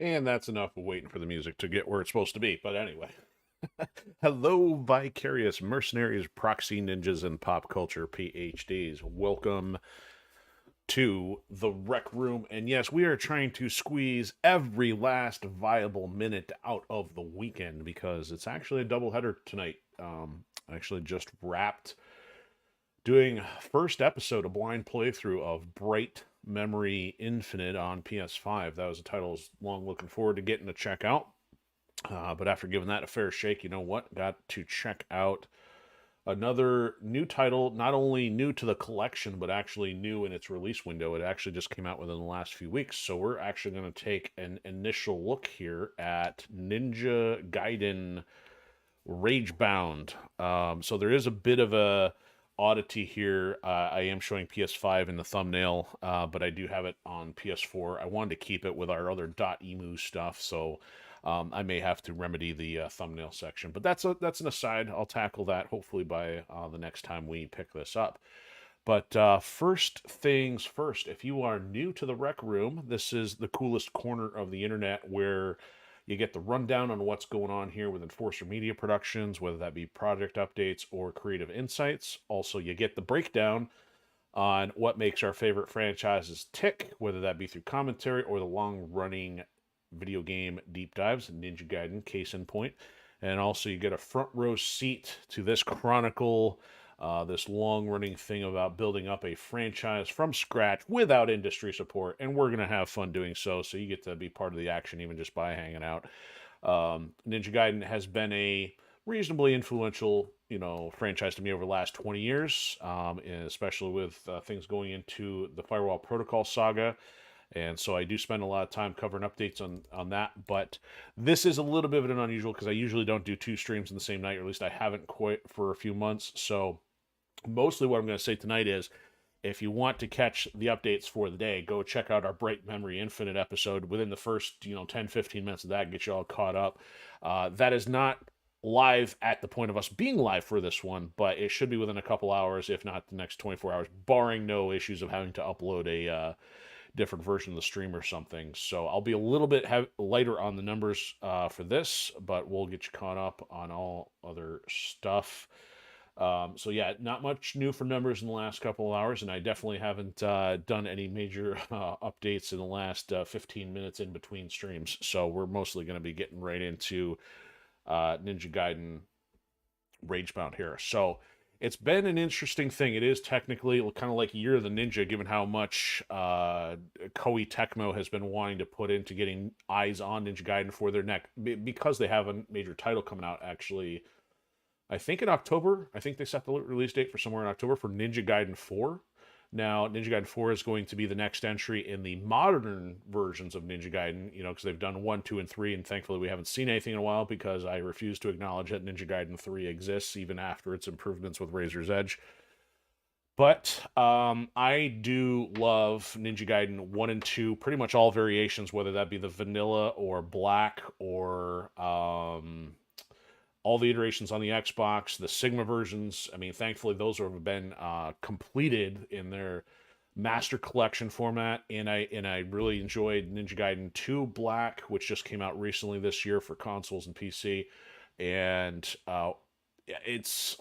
And that's enough of waiting for the music to get where it's supposed to be. But anyway, hello, vicarious mercenaries, proxy ninjas, and pop culture PhDs. Welcome to the Rec Room. And yes, we are trying to squeeze every last viable minute out of the weekend because it's actually a doubleheader tonight. I actually just wrapped doing first episode, a blind playthrough of Bright Memory Infinite on PS5. That was a title I was long looking forward to getting to check out. But after giving that a fair shake, you know what? Got to check out another new title, not only new to the collection, but actually new in its release window. It actually just came out within the last few weeks. So we're actually going to take an initial look here at Ninja Gaiden Ragebound. So there is a bit of a oddity here. I am showing PS5 in the thumbnail, but I do have it on PS4. I wanted to keep it with our other .emu stuff, so I may have to remedy the thumbnail section. But that's an aside. I'll tackle that hopefully by the next time we pick this up. But first things first, if you are new to the Rec Room, this is the coolest corner of the internet where you get the rundown on what's going on here with Enforcer Media Productions, whether that be project updates or creative insights. Also, you get the breakdown on what makes our favorite franchises tick, whether that be through commentary or the long-running video game deep dives, Ninja Gaiden, case in point. And also, you get a front row seat to this chronicle, this long-running thing about building up a franchise from scratch without industry support, and we're going to have fun doing so, so you get to be part of the action even just by hanging out. Ninja Gaiden has been a reasonably influential, franchise to me over the last 20 years, especially with things going into the Firewall Protocol saga. And so I do spend a lot of time covering updates on that. But this is a little bit of an unusual because I usually don't do two streams in the same night, or at least I haven't quite for a few months. So mostly what I'm going to say tonight is if you want to catch the updates for the day, go check out our Bright Memory Infinite episode. Within the first 10-15 minutes of that, get you all caught up. That is not live at the point of us being live for this one, but it should be within a couple hours, if not the next 24 hours, barring no issues of having to upload a different version of the stream or something. So I'll be a little bit lighter on the numbers for this, but we'll get you caught up on all other stuff. So yeah, not much new for numbers in the last couple of hours, and I definitely haven't done any major updates in the last 15 minutes in between streams. So we're mostly going to be getting right into Ninja Gaiden Ragebound here. So it's been an interesting thing. It is technically kind of like Year of the Ninja, given how much Koei Tecmo has been wanting to put into getting eyes on Ninja Gaiden for their neck, because they have a major title coming out actually. I think in October. I think they set the release date for somewhere in October for Ninja Gaiden 4. Now, Ninja Gaiden 4 is going to be the next entry in the modern versions of Ninja Gaiden, because they've done 1, 2, and 3, and thankfully we haven't seen anything in a while because I refuse to acknowledge that Ninja Gaiden 3 exists even after its improvements with Razor's Edge. But I do love Ninja Gaiden 1 and 2, pretty much all variations, whether that be the vanilla or black or all the iterations on the Xbox, the Sigma versions. I mean, thankfully, those have been completed in their Master Collection format, and I really enjoyed Ninja Gaiden 2 Black, which just came out recently this year for consoles and PC, and it's.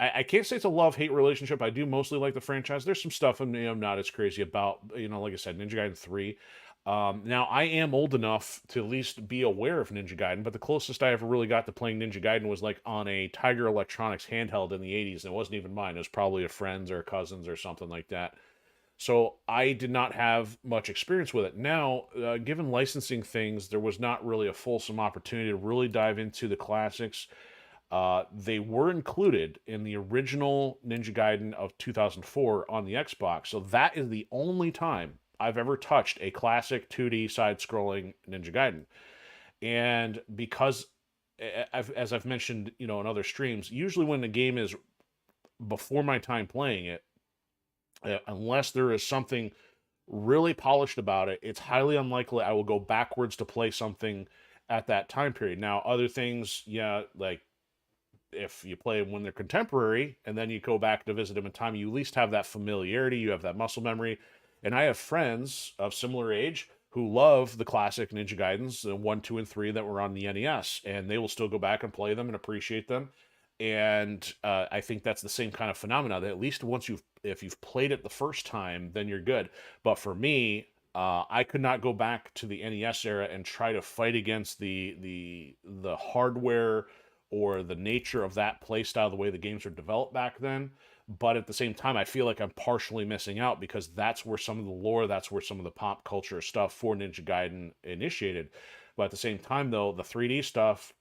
I can't say it's a love-hate relationship. I do mostly like the franchise. There's some stuff I'm not as crazy about. Like I said, Ninja Gaiden 3. Now, I am old enough to at least be aware of Ninja Gaiden, but the closest I ever really got to playing Ninja Gaiden was like on a Tiger Electronics handheld in the 80s, and it wasn't even mine. It was probably a friend's or a cousin's or something like that. So I did not have much experience with it. Now, given licensing things, there was not really a fulsome opportunity to really dive into the classics. They were included in the original Ninja Gaiden of 2004 on the Xbox, so that is the only time I've ever touched a classic 2D side-scrolling Ninja Gaiden. And because, as I've mentioned, in other streams, usually when the game is before my time playing it, unless there is something really polished about it, it's highly unlikely I will go backwards to play something at that time period. Now, other things, yeah, like if you play them when they're contemporary and then you go back to visit them in time, you at least have that familiarity, you have that muscle memory. And I have friends of similar age who love the classic Ninja Gaidens, the 1, 2, and 3 that were on the NES, and they will still go back and play them and appreciate them. And I think that's the same kind of phenomena, that at least if you've played it the first time, then you're good. But for me, I could not go back to the NES era and try to fight against the hardware or the nature of that playstyle, the way the games were developed back then. But at the same time, I feel like I'm partially missing out, because that's where some of the lore, that's where some of the pop culture stuff for Ninja Gaiden initiated. But at the same time, though, the 3D stuff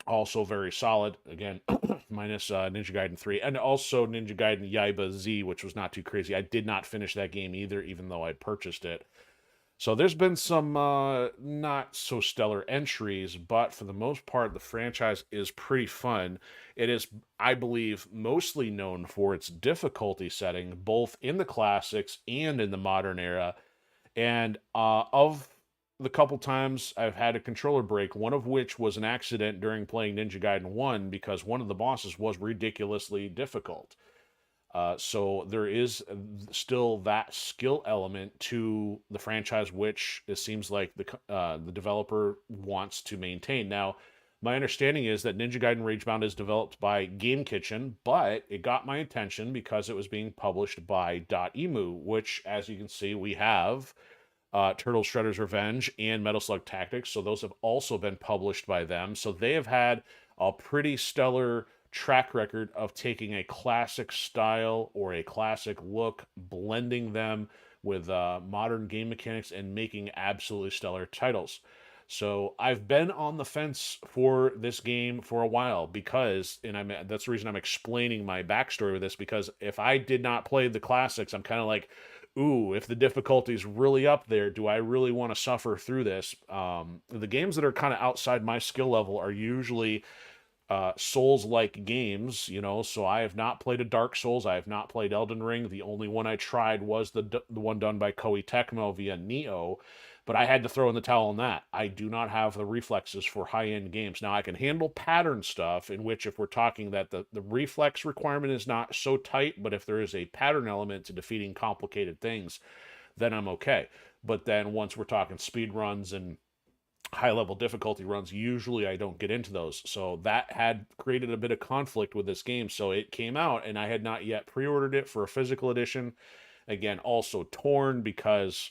also very solid. Again, minus Ninja Gaiden 3, and also Ninja Gaiden Yaiba Z, which was not too crazy. I did not finish that game either, even though I purchased it. So there's been some not so stellar entries, but for the most part, the franchise is pretty fun. It is, I believe, mostly known for its difficulty setting, both in the classics and in the modern era. And of the couple times I've had a controller break, one of which was an accident during playing Ninja Gaiden 1, because one of the bosses was ridiculously difficult. So there is still that skill element to the franchise, which it seems like the developer wants to maintain. Now, my understanding is that Ninja Gaiden Ragebound is developed by Game Kitchen, but it got my attention because it was being published by .emu, which, as you can see, we have Turtle Shredder's Revenge and Metal Slug Tactics. So those have also been published by them. So they have had a pretty stellar track record of taking a classic style or a classic look, blending them with modern game mechanics, and making absolutely stellar titles. So I've been on the fence for this game for a while, because, and that's the reason I'm explaining my backstory with this, because if I did not play the classics, I'm kind of like, ooh, if the difficulty's really up there, do I really want to suffer through this? The games that are kind of outside my skill level are usually Souls-like games, so I have not played a Dark Souls. I have not played Elden Ring. The only one I tried was the one done by Koei Tecmo via Neo, but I had to throw in the towel on that. I do not have the reflexes for high-end games. Now, I can handle pattern stuff, in which, if we're talking that the reflex requirement is not so tight, but if there is a pattern element to defeating complicated things, then I'm okay. But then once we're talking speed runs and high level difficulty runs, usually I don't get into those. So that had created a bit of conflict with this game. So it came out, and I had not yet pre-ordered it for a physical edition. Again, also torn, because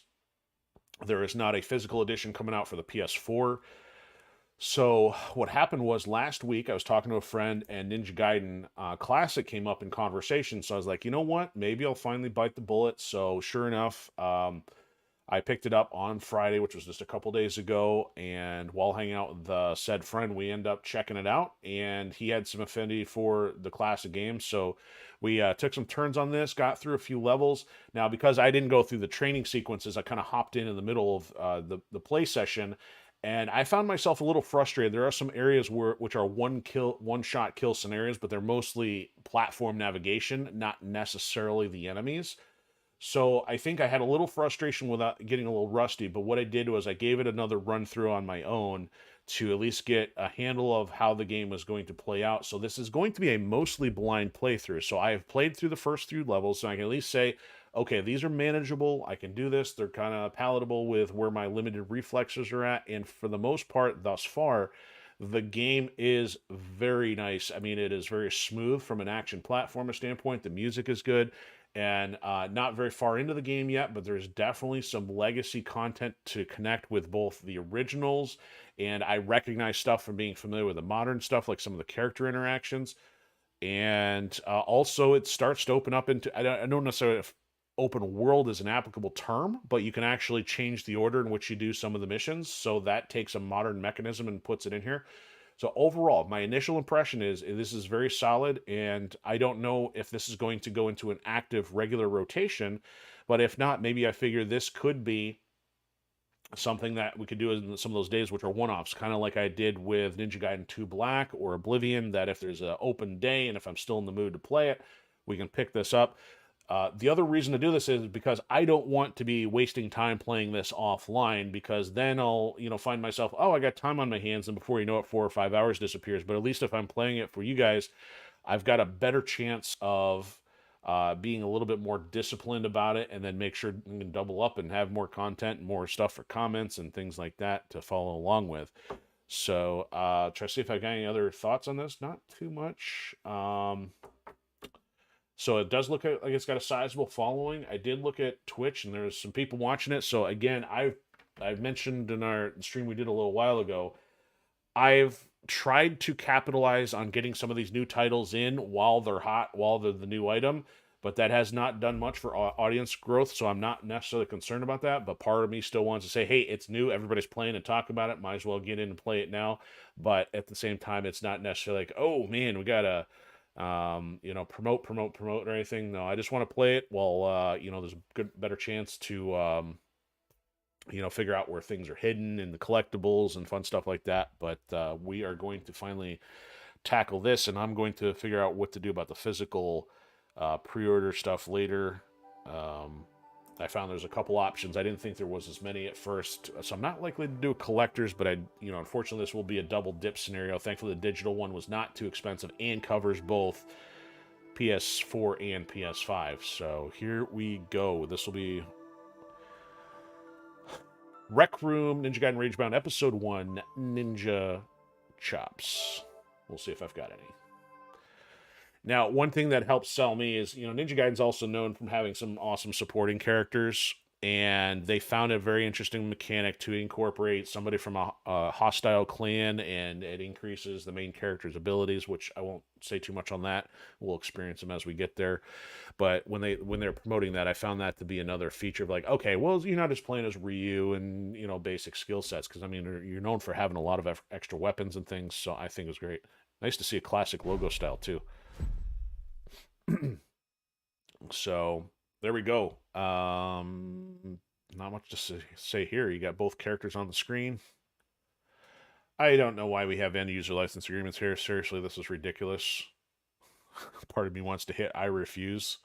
there is not a physical edition coming out for the PS4. So what happened was, last week I was talking to a friend, and Ninja Gaiden Classic came up in conversation. So I was like, you know what? Maybe I'll finally bite the bullet. So sure enough, I picked it up on Friday, which was just a couple days ago, and while hanging out with the said friend, we end up checking it out, and he had some affinity for the classic game, so we took some turns on this, got through a few levels. Now, because I didn't go through the training sequences, I kind of hopped in the middle of the play session, and I found myself a little frustrated. There are some areas which are one shot kill scenarios, but they're mostly platform navigation, not necessarily the enemies. So I think I had a little frustration without getting a little rusty, but what I did was I gave it another run through on my own to at least get a handle of how the game was going to play out. So this is going to be a mostly blind playthrough. So I have played through the first 3 levels, so I can at least say, okay, these are manageable. I can do this. They're kind of palatable with where my limited reflexes are at. And for the most part, thus far, the game is very nice. I mean, it is very smooth from an action platformer standpoint. The music is good. And not very far into the game yet, but there's definitely some legacy content to connect with both the originals, and I recognize stuff from being familiar with the modern stuff, like some of the character interactions. And also, it starts to open up into, I don't necessarily, if open world is an applicable term, but you can actually change the order in which you do some of the missions, so that takes a modern mechanism and puts it in here. So overall, my initial impression is this is very solid, and I don't know if this is going to go into an active, regular rotation, but if not, maybe I figure this could be something that we could do in some of those days, which are one-offs, kind of like I did with Ninja Gaiden 2 Black or Oblivion, that if there's an open day and if I'm still in the mood to play it, we can pick this up. The other reason to do this is because I don't want to be wasting time playing this offline, because then I'll, find myself, oh, I got time on my hands, and before you know it, 4 or 5 hours disappears. But at least if I'm playing it for you guys, I've got a better chance of being a little bit more disciplined about it, and then make sure you can double up and have more content and more stuff for comments and things like that to follow along with. So try to see if I got any other thoughts on this. Not too much. So it does look like it's got a sizable following. I did look at Twitch, and there's some people watching it. So again, I've mentioned in our stream we did a little while ago, I've tried to capitalize on getting some of these new titles in while they're hot, while they're the new item, but that has not done much for audience growth, so I'm not necessarily concerned about that. But part of me still wants to say, hey, it's new, everybody's playing and talk about it, might as well get in and play it now. But at the same time, it's not necessarily like, oh man, we gotta promote or anything. No, I just want to play it while there's a better chance to figure out where things are hidden in the collectibles and fun stuff like that. But we are going to finally tackle this, and I'm going to figure out what to do about the physical pre-order stuff later. I found there's a couple options. I didn't think there was as many at first, so I'm not likely to do collectors, but unfortunately this will be a double dip scenario. Thankfully the digital one was not too expensive and covers both PS4 and PS5. So here we go. This will be Rec Room, Ninja Gaiden Ragebound, Episode 1, Ninja Chops. We'll see if I've got any. Now, one thing that helps sell me is, Ninja Gaiden's also known from having some awesome supporting characters, and they found a very interesting mechanic to incorporate somebody from a hostile clan, and it increases the main character's abilities, which I won't say too much on that. We'll experience them as we get there. But when they're promoting that, I found that to be another feature of like, okay, well, you're not just playing as Ryu and, basic skill sets, because, you're known for having a lot of extra weapons and things, so I think it was great. Nice to see a classic logo style, too. So there we go. Not much to say here. You got both characters on the screen. I don't know why we have end user license agreements here. Seriously, this is ridiculous. Part of me wants to hit I refuse.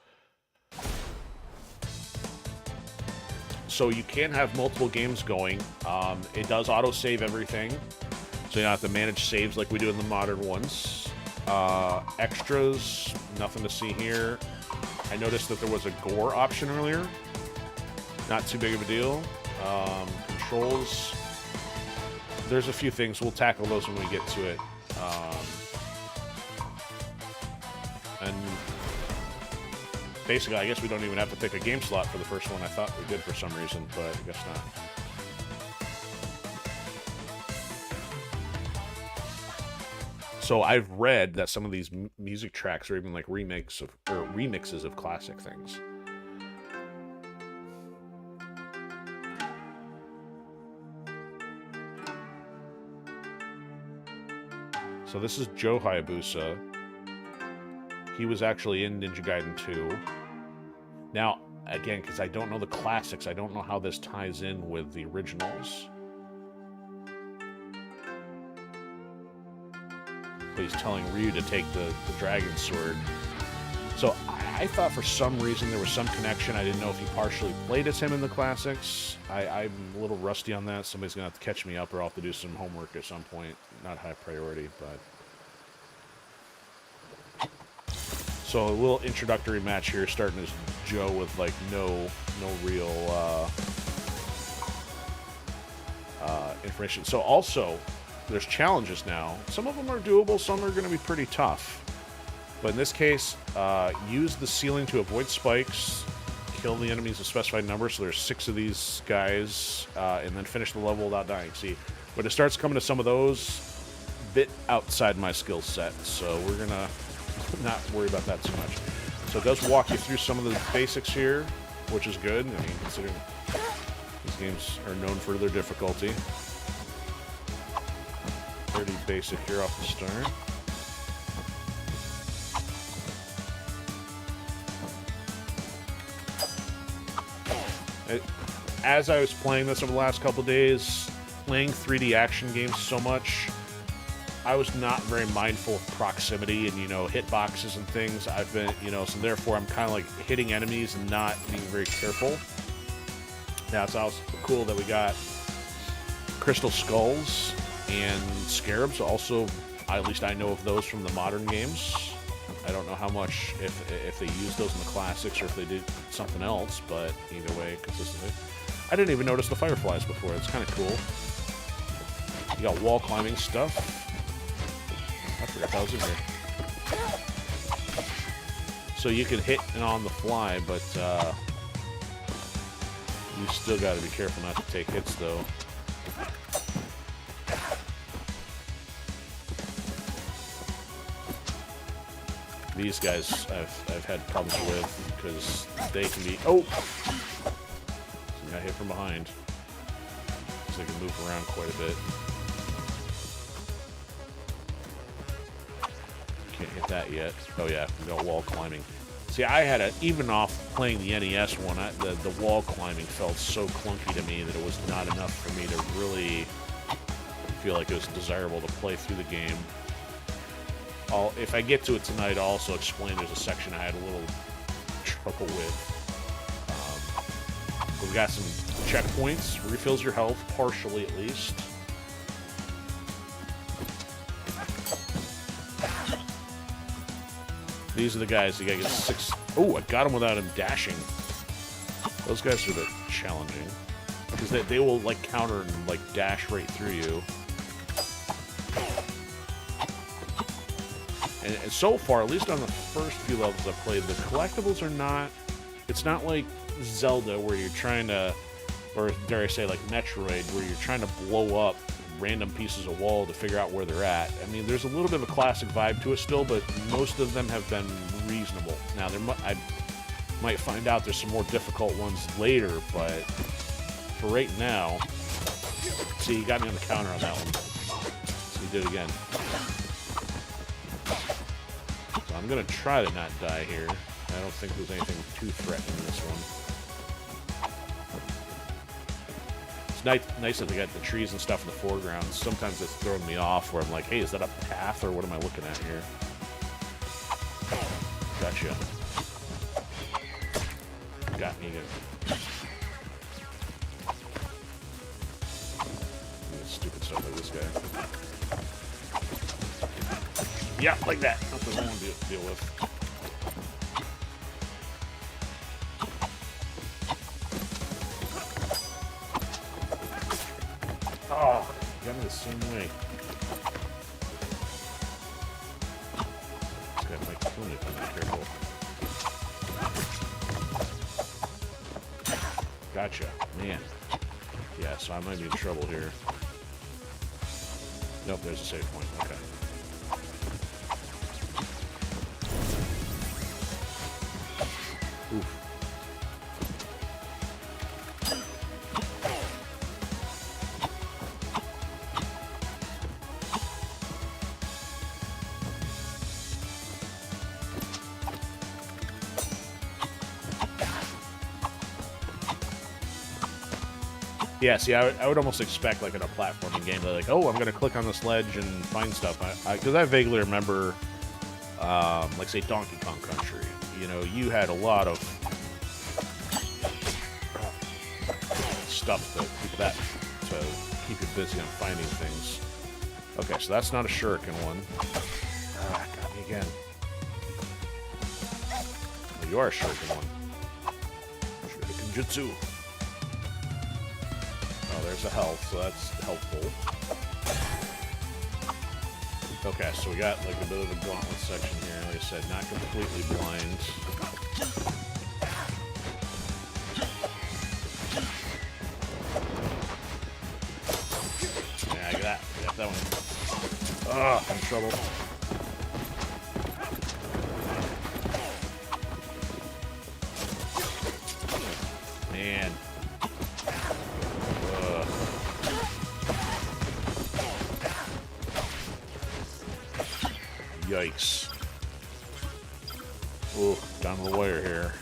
So you can have multiple games going. It does auto save everything, so you don't have to manage saves like we do in the modern ones. Extras, nothing to see here. I noticed that there was a gore option earlier. Not too big of a deal. Controls. There's a few things. We'll tackle those when we get to it. And basically, I guess we don't even have to pick a game slot for the first one. I thought we did for some reason, but I guess not. So I've read that some of these music tracks are even like remixes of classic things. So this is Joe Hayabusa. He was actually in Ninja Gaiden 2. Now, again, because I don't know the classics, I don't know how this ties in with the originals. He's telling Ryu to take the dragon sword. So I thought for some reason there was some connection. I didn't know if he partially played as him in the classics. I'm a little rusty on that. Somebody's going to have to catch me up, or I'll have to do some homework at some point. Not high priority, but... So a little introductory match here, starting as Joe with like no real information. So also... there's challenges now. Some of them are doable, some are going to be pretty tough. But in this case, use the ceiling to avoid spikes, kill the enemies a specified number, so there's 6 of these guys, and then finish the level without dying. See, when it starts coming to some of those, bit outside my skill set, so we're going to not worry about that too much. So it does walk you through some of the basics here, which is good. Considering these games are known for their difficulty. Pretty basic here off the start. As I was playing this over the last couple of days, playing 3D action games so much, I was not very mindful of proximity and, hitboxes and things. I've been, so therefore I'm kind of like hitting enemies and not being very careful. Now, it's also cool that we got crystal skulls and scarabs. Also, at least I know of those from the modern games. I don't know how much, if they used those in the classics or if they did something else, but either way, consistency. I didn't even notice the fireflies before. It's kind of cool. You got wall climbing stuff. I forgot that was in here. So you can hit and on the fly, but you still got to be careful not to take hits, though. These guys I've had problems with because they can be... Oh! So got hit from behind. So they can move around quite a bit. Can't hit that yet. Oh yeah, we got wall climbing. See, I had even off playing the NES one, the wall climbing felt so clunky to me that it was not enough for me to really feel like it was desirable to play through the game. If I get to it tonight, I'll also explain there's a section I had a little trouble with. We've got some checkpoints, refills your health, partially at least. These are the guys, you gotta get 6... Oh, I got him without him dashing. Those guys are a bit challenging. Because they will, like, counter and, like, dash right through you. And so far, at least on the first few levels I've played, the collectibles are not... It's not like Zelda, where you're trying to... Or, dare I say, like Metroid, where you're trying to blow up random pieces of wall to figure out where they're at. I mean, there's a little bit of a classic vibe to it still, but most of them have been reasonable. Now, I might find out there's some more difficult ones later, but for right now... See, he got me on the counter on that one. So he did it again. So I'm going to try to not die here. I don't think there's anything too threatening in this one. Nice that they got the trees and stuff in the foreground. Sometimes it's throwing me off where I'm like, hey, is that a path or what am I looking at here? Gotcha. Got me again. Stupid stuff like this guy. Yeah, like that. That's what I want to deal with. Oh, got me the same way. This guy might kill me if I'm not careful. Gotcha. Man. Yeah, so I might be in trouble here. Nope, there's a save point. Okay. Oof. Yeah, see, I would almost expect, like, in a platforming game, like, oh, I'm going to click on this ledge and find stuff. Because I vaguely remember, like, say, Donkey Kong Country. You know, you had a lot of stuff to keep you busy on finding things. Okay, so that's not a shuriken one. Ah, got me again. Well, you are a shuriken one. Shuriken Jutsu. There's a health, so that's helpful. Okay, so we got like a bit of a gauntlet section here. Like I said, not completely blind. Yeah, I got that one. Ugh, I'm in trouble. Man. Yikes. Ooh, down the wire here.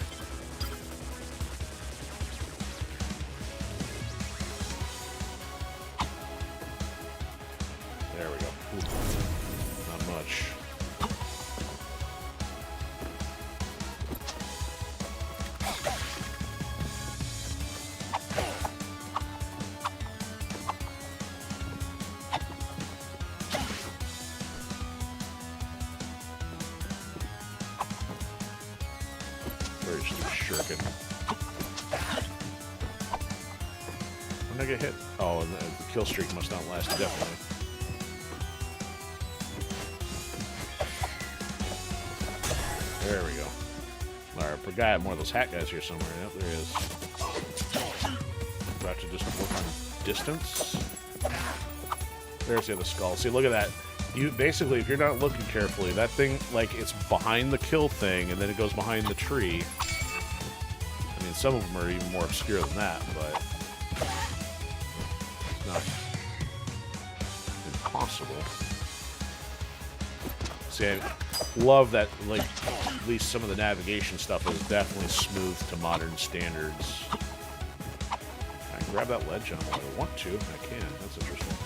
There we go. Ooh, not much. Shuriken. When did I get hit? Oh, and the kill streak must not last indefinitely. There we go. Alright, we got more of those hat guys here somewhere. Yep, there he is. About to just work on distance. There's the other skull. See, look at that. You basically, if you're not looking carefully, that thing, like, it's behind the kill thing, and then it goes behind the tree. I mean, some of them are even more obscure than that, but it's not impossible. See, I love that, like, at least some of the navigation stuff is definitely smooth to modern standards. I can grab that ledge on if I want to. I can. That's interesting.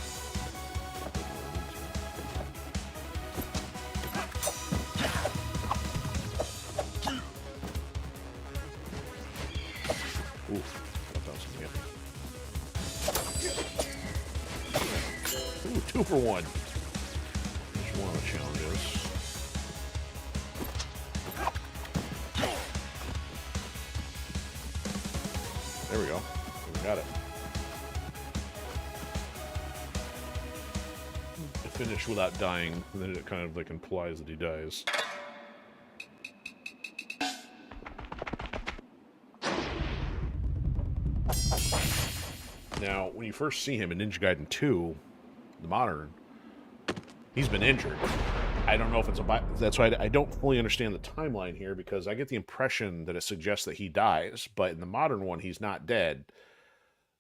Ooh, 2 for 1. There's one of the challenges. There we go. We got it. Finish without dying, and then it kind of like implies that he dies. Now, when you first see him in Ninja Gaiden 2, the modern, he's been injured. I don't know if it's a... That's why I don't fully understand the timeline here, because I get the impression that it suggests that he dies, but in the modern one, he's not dead.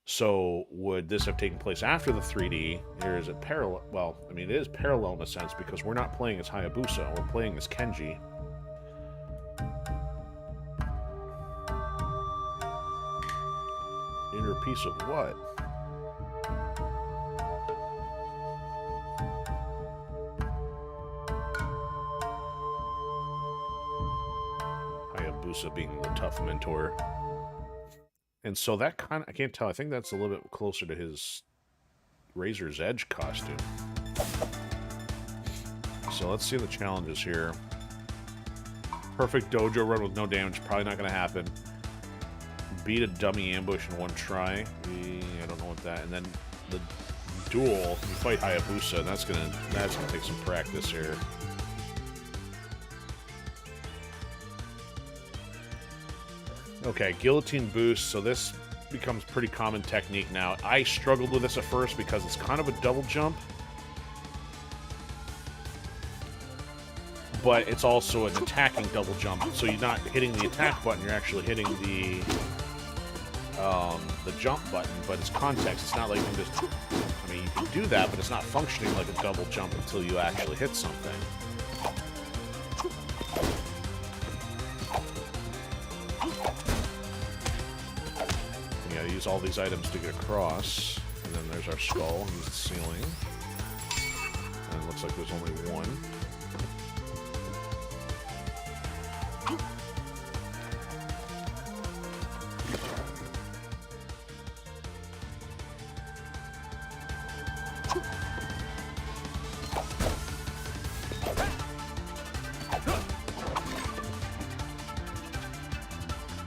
So, would this have taken place after the 3D? Or is it parallel? Well, I mean, it is parallel in a sense, because we're not playing as Hayabusa, we're playing as Kenji. Inner piece of what? Hayabusa being the tough mentor. And so that kind of, I can't tell, I think that's a little bit closer to his Razor's Edge costume. So let's see the challenges here. Perfect dojo run with no damage, probably not going to happen. Beat a dummy ambush in one try. I don't know what that. And then the duel, you fight Hayabusa, and that's gonna take some practice here. Okay, guillotine boost. So this becomes pretty common technique now. I struggled with this at first because it's kind of a double jump, but it's also an attacking double jump. So you're not hitting the attack button; you're actually hitting the jump button. But it's context. It's not like you can just... I mean, you can do that, but it's not functioning like a double jump until you actually hit something. You gotta use all these items to get across. And then there's our skull. Use the ceiling. And it looks like there's only one.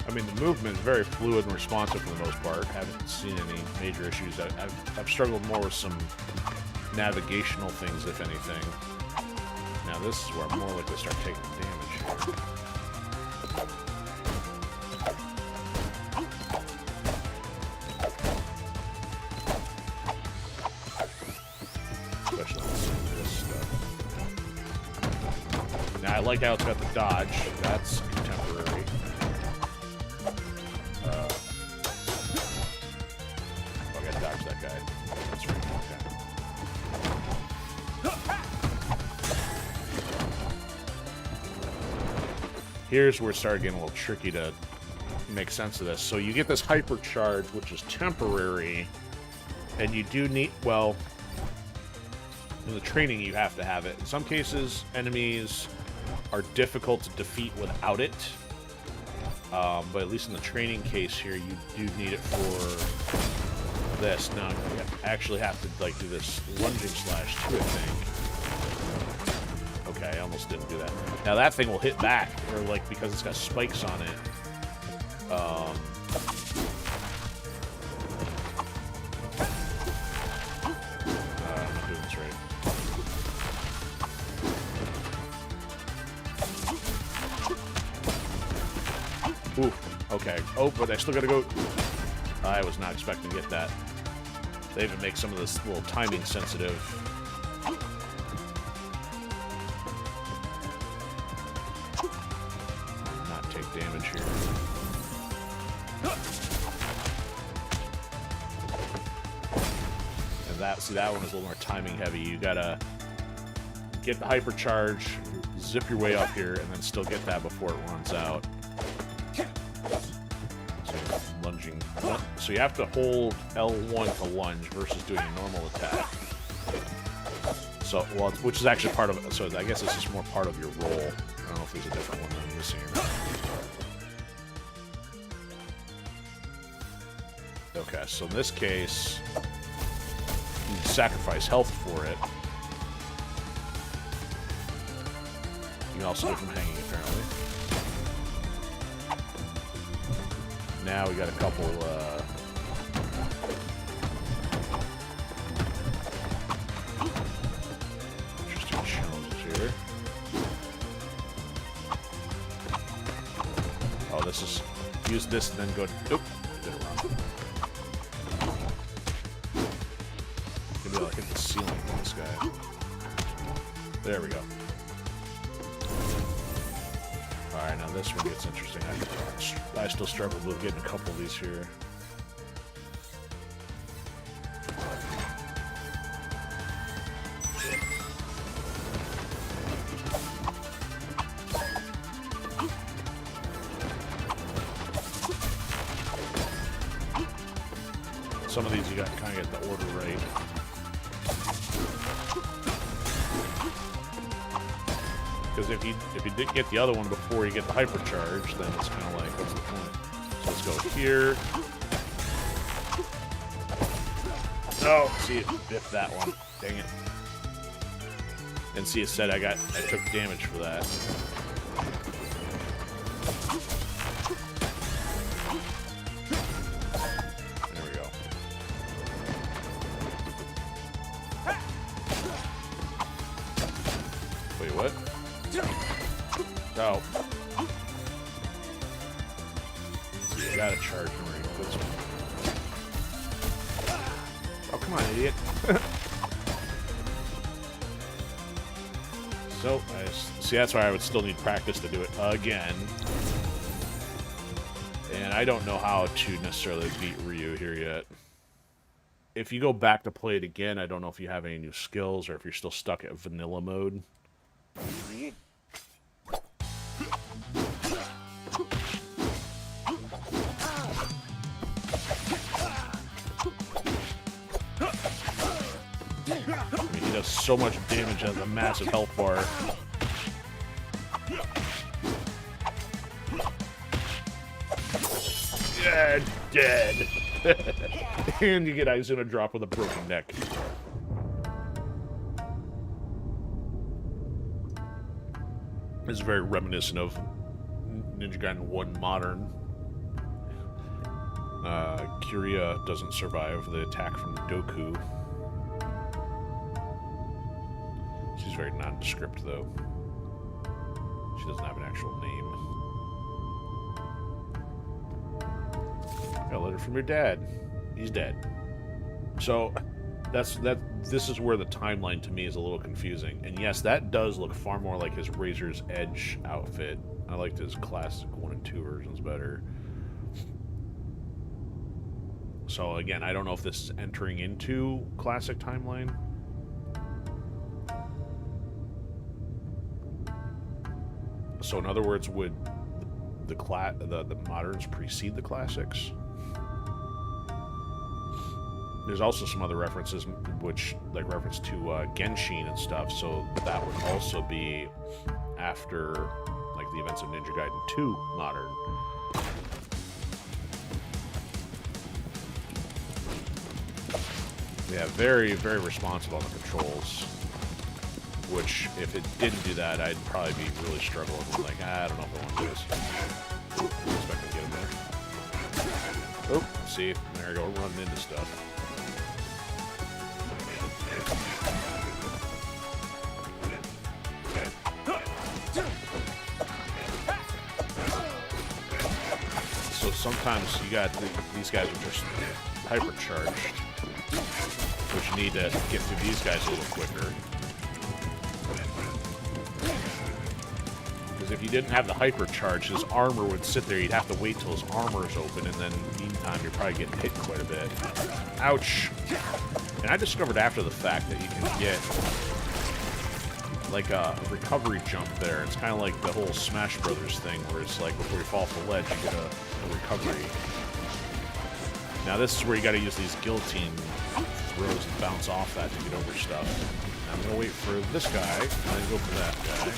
I mean, the movement is very fluid and responsive for the most part. Haven't seen any major issues. I've struggled more with some navigational things, if anything. Now this is where I'm more likely to start taking damage here. Especially with some of this stuff. Now I like how it's got the dodge. That's contemporary. That guy. That's right. Okay. Here's where it started getting a little tricky to make sense of this. So you get this hypercharge, which is temporary, and you do need, well, in the training you have to have it. In some cases, enemies are difficult to defeat without it. But at least in the training case here, you do need it for this. Now, you actually have to, like, do this lunging slash too, I think. Okay, I almost didn't do that. Now, that thing will hit back, or, like, because it's got spikes on it, Okay. Oh, but I still gotta go. I was not expecting to get that. They even make some of this little timing sensitive. Not take damage here. And that one is a little more timing heavy. You gotta get the hypercharge, zip your way up here, and then still get that before it runs out. So lunging. So you have to hold L1 to lunge versus doing a normal attack. So, well, which is actually part of it. So I guess this is more part of your roll. I don't know if there's a different one that I'm missing or not. Okay, so in this case, you sacrifice health for it. You can also do it from hanging, apparently. Now we got a couple, interesting challenges here. Oh, this is... Use this and then go... Nope. Did it wrong. Maybe I'll hit the ceiling with this guy. There we go. Alright, now this one gets interesting. I still struggled with getting a couple of these here. Some of these you got to kind of get the order right. Because if you did get the other one before you get the hypercharge, then it's kind of like, what's the point? So let's go here. Oh, see, it biffed that one. Dang it. And see, it said I took damage for that. There we go. Wait, what? Oh. You gotta charge him right this one. Oh, come on, idiot. So, see, that's why I would still need practice to do it again. And I don't know how to necessarily beat Ryu here yet. If you go back to play it again, I don't know if you have any new skills or if you're still stuck at vanilla mode. He does so much damage as a massive health bar. Yeah, dead. And you get Izuna drop with a broken neck. This is very reminiscent of Ninja Gaiden 1 Modern. Kiria doesn't survive the attack from Doku. She's very nondescript, though. She doesn't have an actual name. Got a letter from your dad. He's dead. So, this is where the timeline to me is a little confusing. And yes, that does look far more like his Razor's Edge outfit. I liked his classic 1 and 2 versions better. So again, I don't know if this is entering into classic timeline. So in other words, would the moderns precede the classics? There's also some other references, which like reference to Genshin and stuff. So that would also be after like the events of Ninja Gaiden 2 Modern. Yeah, very, very responsive on the controls. Which, if it didn't do that, I'd probably be really struggling. Like, I don't know if I want to do this. Oop, I was expecting to get him there. Oh, see, there we go, we're running into stuff. So sometimes you got these guys are just hypercharged, which you need to get through these guys a little quicker. Because if you didn't have the hypercharge, his armor would sit there. You'd have to wait till his armor is open, and then meantime, you're probably getting hit quite a bit. Ouch! And I discovered after the fact that you can get like a recovery jump there. It's kind of like the whole Smash Brothers thing, where it's like before you fall off the ledge, you get a recovery. Now this is where you got to use these guillotine throws and bounce off that to get over stuff. Now I'm gonna wait for this guy, and then go for that guy.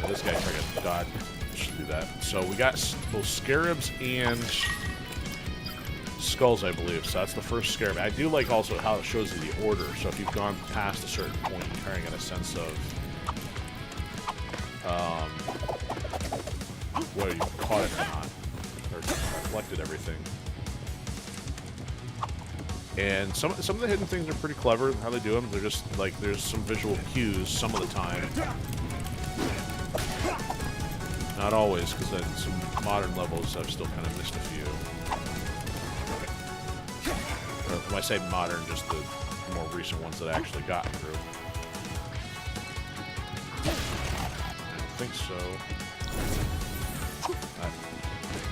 Now this guy tried to dodge. Should do that. So we got both scarabs and skulls, I believe. So that's the first scarab. I do like also how it shows you the order. So if you've gone past a certain point, you kind of get a sense of whether you caught it or not, or collected everything. And some of the hidden things are pretty clever how they do them. They're just like there's some visual cues some of the time. Not always, because in some modern levels I've still kind of missed a few. Or when I say modern, just the more recent ones that I actually got through. I don't think so.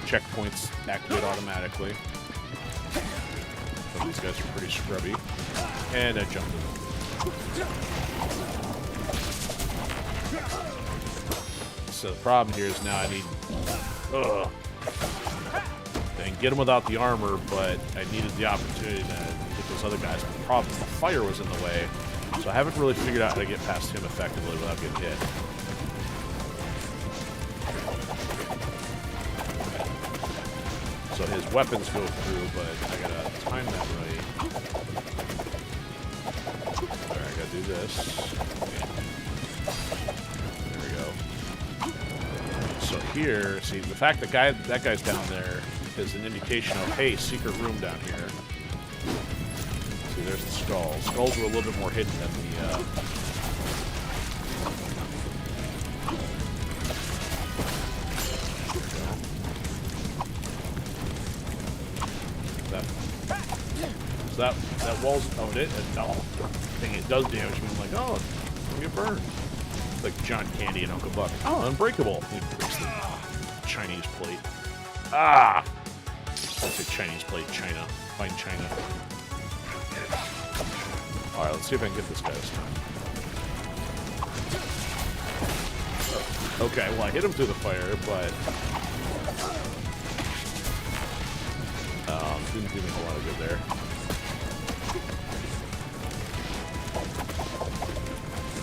Checkpoints activate automatically. Some of these guys are pretty scrubby. And I jumped in. So the problem here is now I need... Ugh. I can get them without the armor, but I needed the opportunity to get those other guys. The problem is the fire was in the way, so I haven't really figured out how to get past him effectively without getting hit. So his weapons go through, but I gotta time that right. Alright, I gotta do this. There we go. So here, see, the fact that that guy's down there is an indication of, hey, secret room down here. See, there's the skulls. Skulls were a little bit more hidden than the, So that wall's owned it, and oh, thing it does damage me. I'm like, oh, I'm gonna get burned. It's like John Candy and Uncle Buck. Oh, unbreakable. He breaks the Chinese plate. Ah! I say Chinese plate, China. Find China. Alright, let's see if I can get this guy this time. Okay, well I hit him through the fire, but didn't do me a whole lot of good there.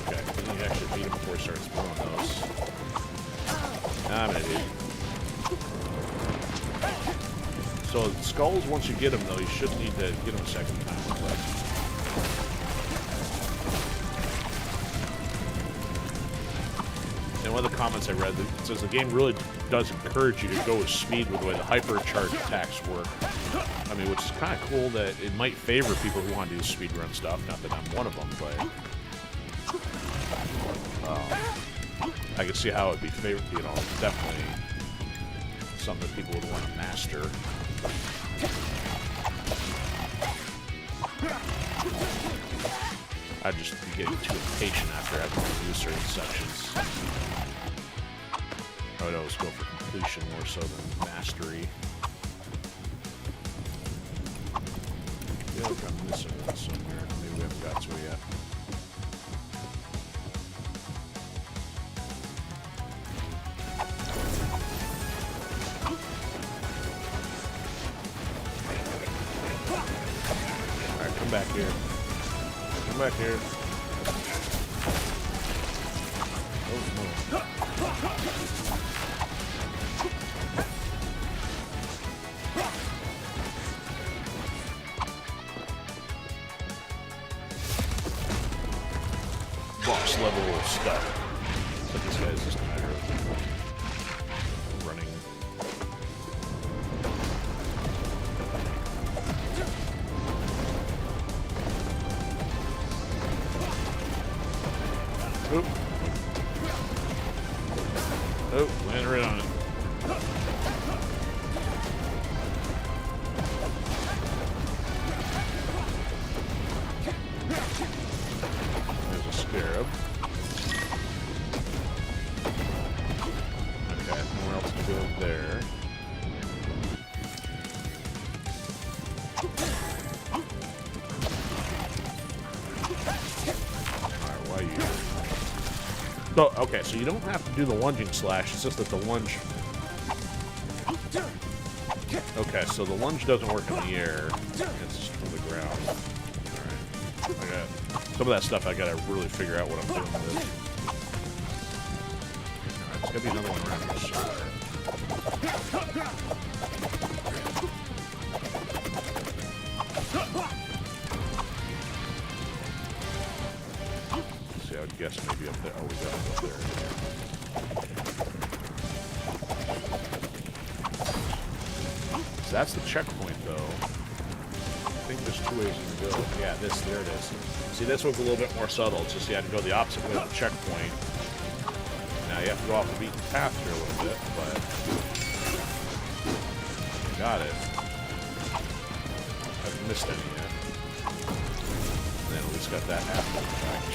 Okay, I think you actually beat him before he starts throwing those. I'm an idiot. So skulls, once you get them though, you shouldn't need to get them a second time. And one of the comments I read that says the game really does encourage you to go with speed with the way the hypercharge attacks work. I mean, which is kind of cool that it might favor people who want to do speedrun stuff. Not that I'm one of them, but I can see how it would be favored. You know, definitely something that people would want to master. I'd just be getting too impatient after having to do certain sections. I would always go for completion more so than mastery. I feel like I'm missing one somewhere. Maybe we haven't got to it yet. Alright, come back here. Come back here. Oh, no. Boss level stuff. But this guy is just a matter of running. Oop. Oh, land right on it. There's a scarab. Okay, nowhere else to go there. Alright, why are you here? So, okay, so you don't have to do the lunging slash, it's just that the lunge... Okay, so the lunge doesn't work in the air, it's just from the ground. Alright, some of that stuff I gotta really figure out what I'm doing with. Alright, there's gotta be another one around here somewhere. See, I would guess maybe up there. Oh, we got it up there. So that's the checkpoint, though. I think there's two ways you can go. Yeah, there it is. See, this one's a little bit more subtle. It's just you had to go the opposite way of the checkpoint. Now you have to go off the beaten path here a little bit, but got it. I haven't missed any yet. And then at least got that after the fact.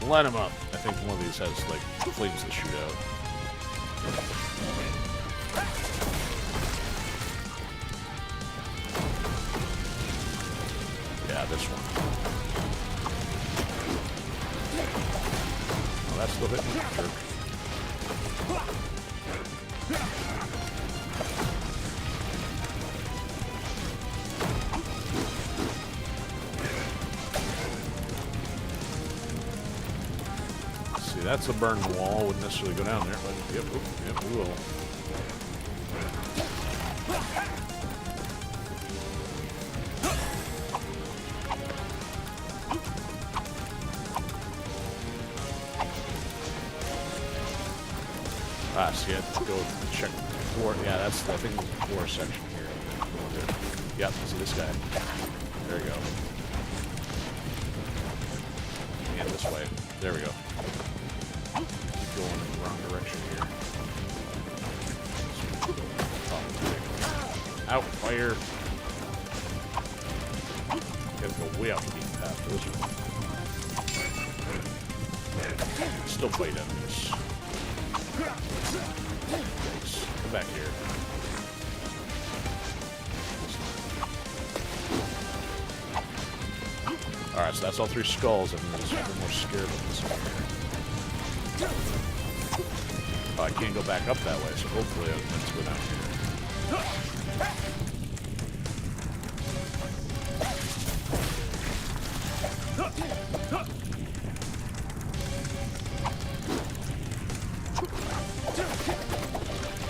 Light him up. I think one of these has, like, flames that shoot out. Yeah, this one. Oh, that's still hitting me, jerk. That's a burned wall. Wouldn't necessarily go down there, but yep, we will. Ah, see, I have to go check floor. Yeah, that's, I think, the floor section here. Yep, see this guy. There we go. And this way. There we go. Keep going in the wrong direction here. Out, fire! Gotta go way out the beaten path for this one. Still fight enemies. Thanks. Come back here. Alright, so that's all three skulls, and there's a little more scared of this one here. Oh, I can't go back up that way, so hopefully I'm meant to go down here.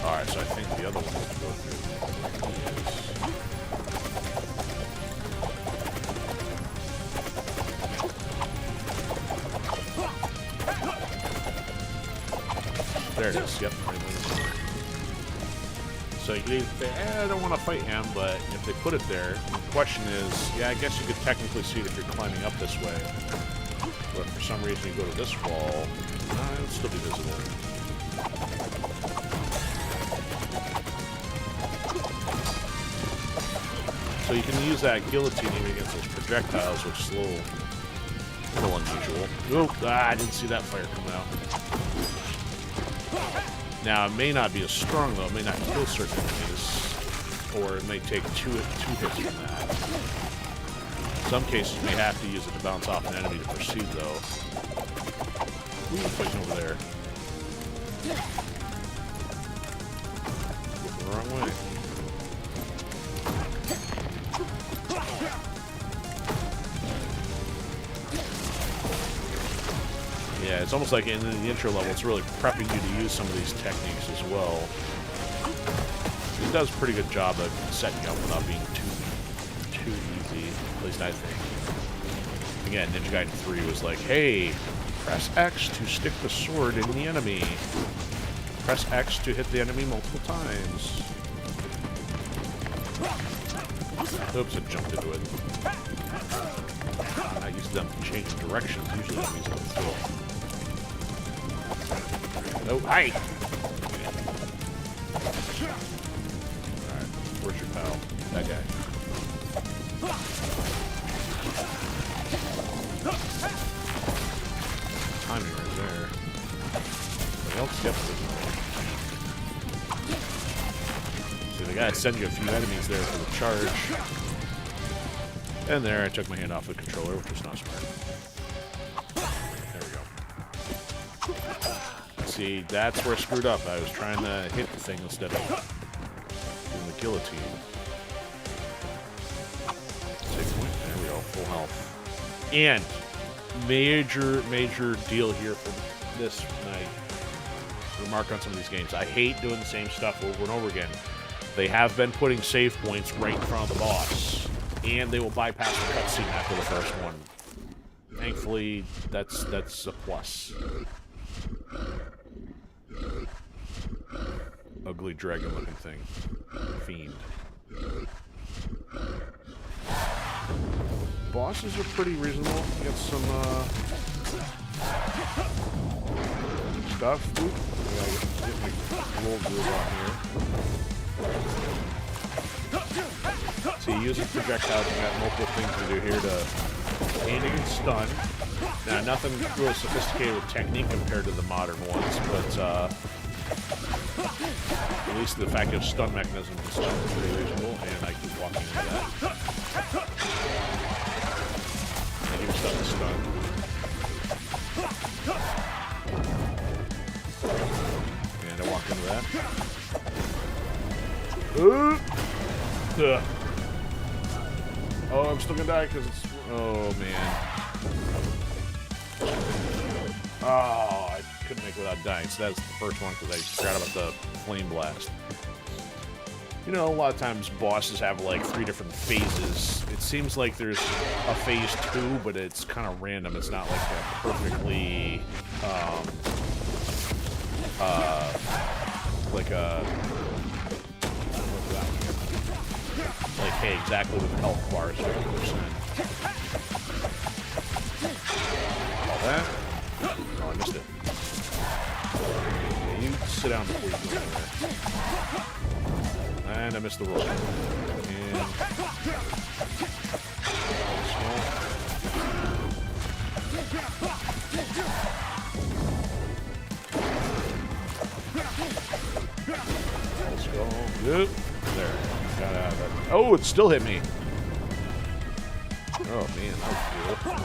Alright, so I think the other one has to go through. There it is, yep. So you can say, I don't want to fight him, but if they put it there, the question is, yeah, I guess you could technically see it if you're climbing up this way. But for some reason you go to this wall, it'll still be visible. So you can use that guillotine even against those projectiles, which is a little unusual. Oh, I didn't see that fire come out. Now, it may not be as strong, though. It may not kill certain enemies, or it may take two hits from that. In some cases, you may have to use it to bounce off an enemy to proceed, though. Ooh, fighting over there. Looking the wrong way. Yeah, it's almost like in the intro level, it's really prepping you to use some of these techniques as well. It does a pretty good job of setting you up without being too easy, at least I think. Again, Ninja Gaiden 3 was like, hey, press X to stick the sword in the enemy. Press X to hit the enemy multiple times. Oops, I jumped into it. I used them to change directions. Usually I use them to throw. Oh, hi! Alright, where's your pal? That guy. Timing right there. What else? Yep. See, they gotta send you a few enemies there for the charge. And there, I took my hand off the controller, which was not smart. There we go. See, that's where I screwed up. I was trying to hit the thing instead of doing the guillotine. Save point. There we go. Full health. And major deal here for this night. Remark on some of these games. I hate doing the same stuff over and over again. They have been putting save points right in front of the boss. And they will bypass the cutscene after the first one. Thankfully, that's a plus. Ugly dragon-looking thing. Fiend. Bosses are pretty reasonable. You got some stuff. Oop. I gotta get my roll groove on here. So you use projectiles, you got multiple things to do here to aim against stun. Now, nothing really sophisticated with technique compared to the modern ones, but at least the fact of stun mechanisms and stuff is pretty reasonable, and I keep walking into that. And he was stuck to stun. And I walk into that. Ugh. Oh, I'm still gonna die because it's... Oh, man. Oh, I couldn't make it without dying. So that's the first one because I forgot about the flame blast. You know, a lot of times bosses have like 3 different phases. It seems like there's a phase 2, but it's kind of random. It's not like a perfectly... like a... Like, hey, exactly with the health bar is 50%. All that. Oh, I missed it. Okay, you sit down before you go anywhere. And I missed the roll. And... Let's go. Yep. There. Got out of it. Oh, it still hit me. Oh, man, that was cool.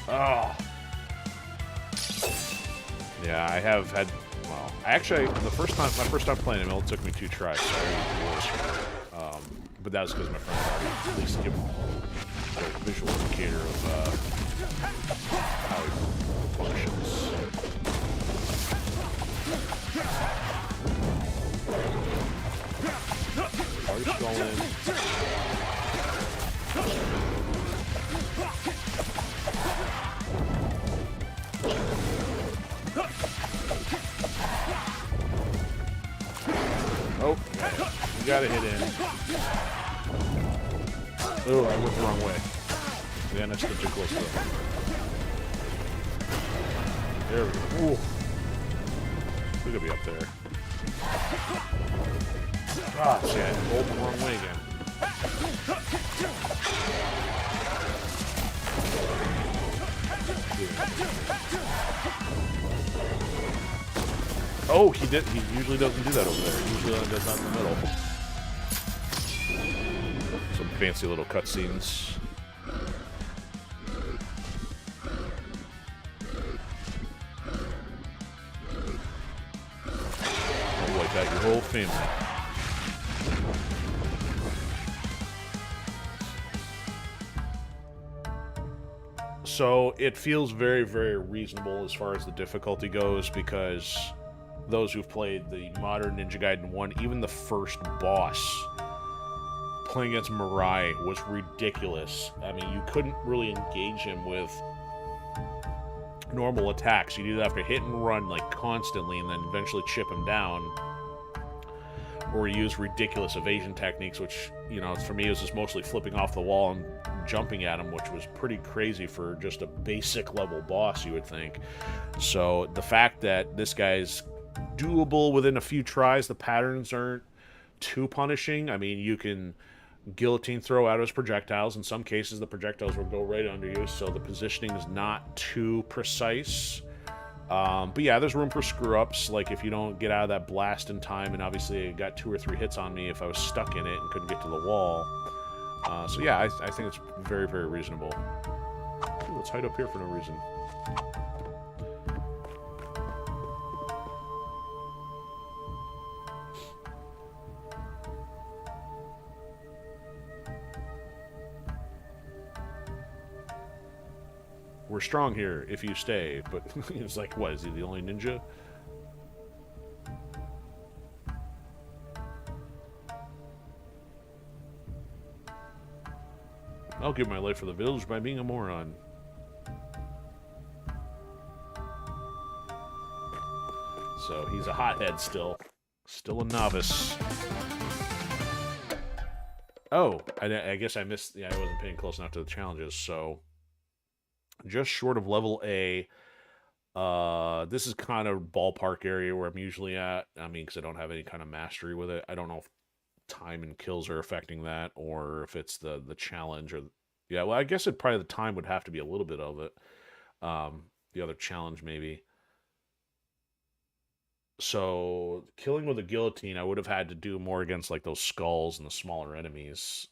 Oh. Yeah, I have had... Well, actually, my first time playing him, it only took me 2 tries, so I already worse. But that was because my friend already at least given a visual indicator of how he functions. Going. Oh, you gotta hit in. Oh, I went the wrong way. Yeah, that's too close to it. There we go. Ooh. We're gonna be up there. Ah, shit, I rolled the wrong way again. Oh, he usually doesn't do that over there. He usually only does that in the middle. Some fancy little cutscenes. Oh, like that, your whole family. So it feels very, very reasonable as far as the difficulty goes, because those who've played the modern Ninja Gaiden 1, even the first boss, playing against Mirai was ridiculous. I mean, you couldn't really engage him with normal attacks. You'd either have to hit and run like constantly and then eventually chip him down. or use ridiculous evasion techniques, which, you know, for me, it was just mostly flipping off the wall and jumping at him, which was pretty crazy for just a basic level boss, you would think. So the fact that this guy's doable within a few tries, the patterns aren't too punishing. I mean, you can guillotine throw out his projectiles. In some cases, the projectiles will go right under you, so the positioning is not too precise. But yeah, there's room for screw-ups, like if you don't get out of that blast in time, and obviously it got 2 or 3 hits on me if I was stuck in it and couldn't get to the wall. So yeah, I think it's very, very reasonable. Ooh, let's hide up here for no reason. We're strong here if you stay, but it's like, what, is he the only ninja? I'll give my life for the village by being a moron. So he's a hothead still. Still a novice. Oh, I guess I missed... Yeah, I wasn't paying close enough to the challenges, so... Just short of level A. This is kind of ballpark area where I'm usually at. I mean, because I don't have any kind of mastery with it. I don't know if time and kills are affecting that, or if it's the challenge, or... Yeah, well, I guess probably the time would have to be a little bit of it. The other challenge, maybe. So, killing with a guillotine, I would have had to do more against, like, those skulls and the smaller enemies.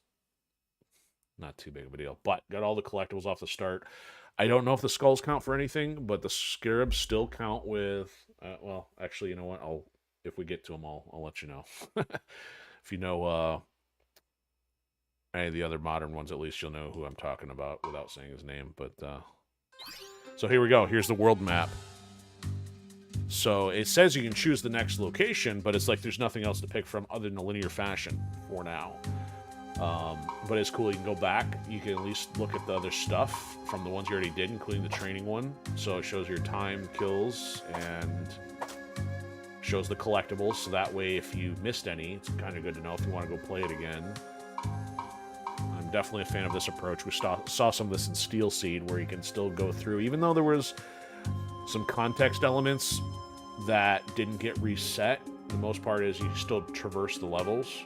Not too big of a deal. But, got all the collectibles off the start. I don't know if the skulls count for anything, but the scarabs still count with... well, actually, you know what? If we get to them, I'll let you know. If you know any of the other modern ones, at least you'll know who I'm talking about without saying his name. But so here we go. Here's the world map. So it says you can choose the next location, but it's like there's nothing else to pick from other than a linear fashion for now. But it's cool. You can go back. You can at least look at the other stuff from the ones you already did, including the training one. So it shows your time, kills, and shows the collectibles. So that way, if you missed any, it's kind of good to know if you want to go play it again. I'm definitely a fan of this approach. We saw some of this in Steel Seed, where you can still go through, even though there was some context elements that didn't get reset. The most part is you still traverse the levels.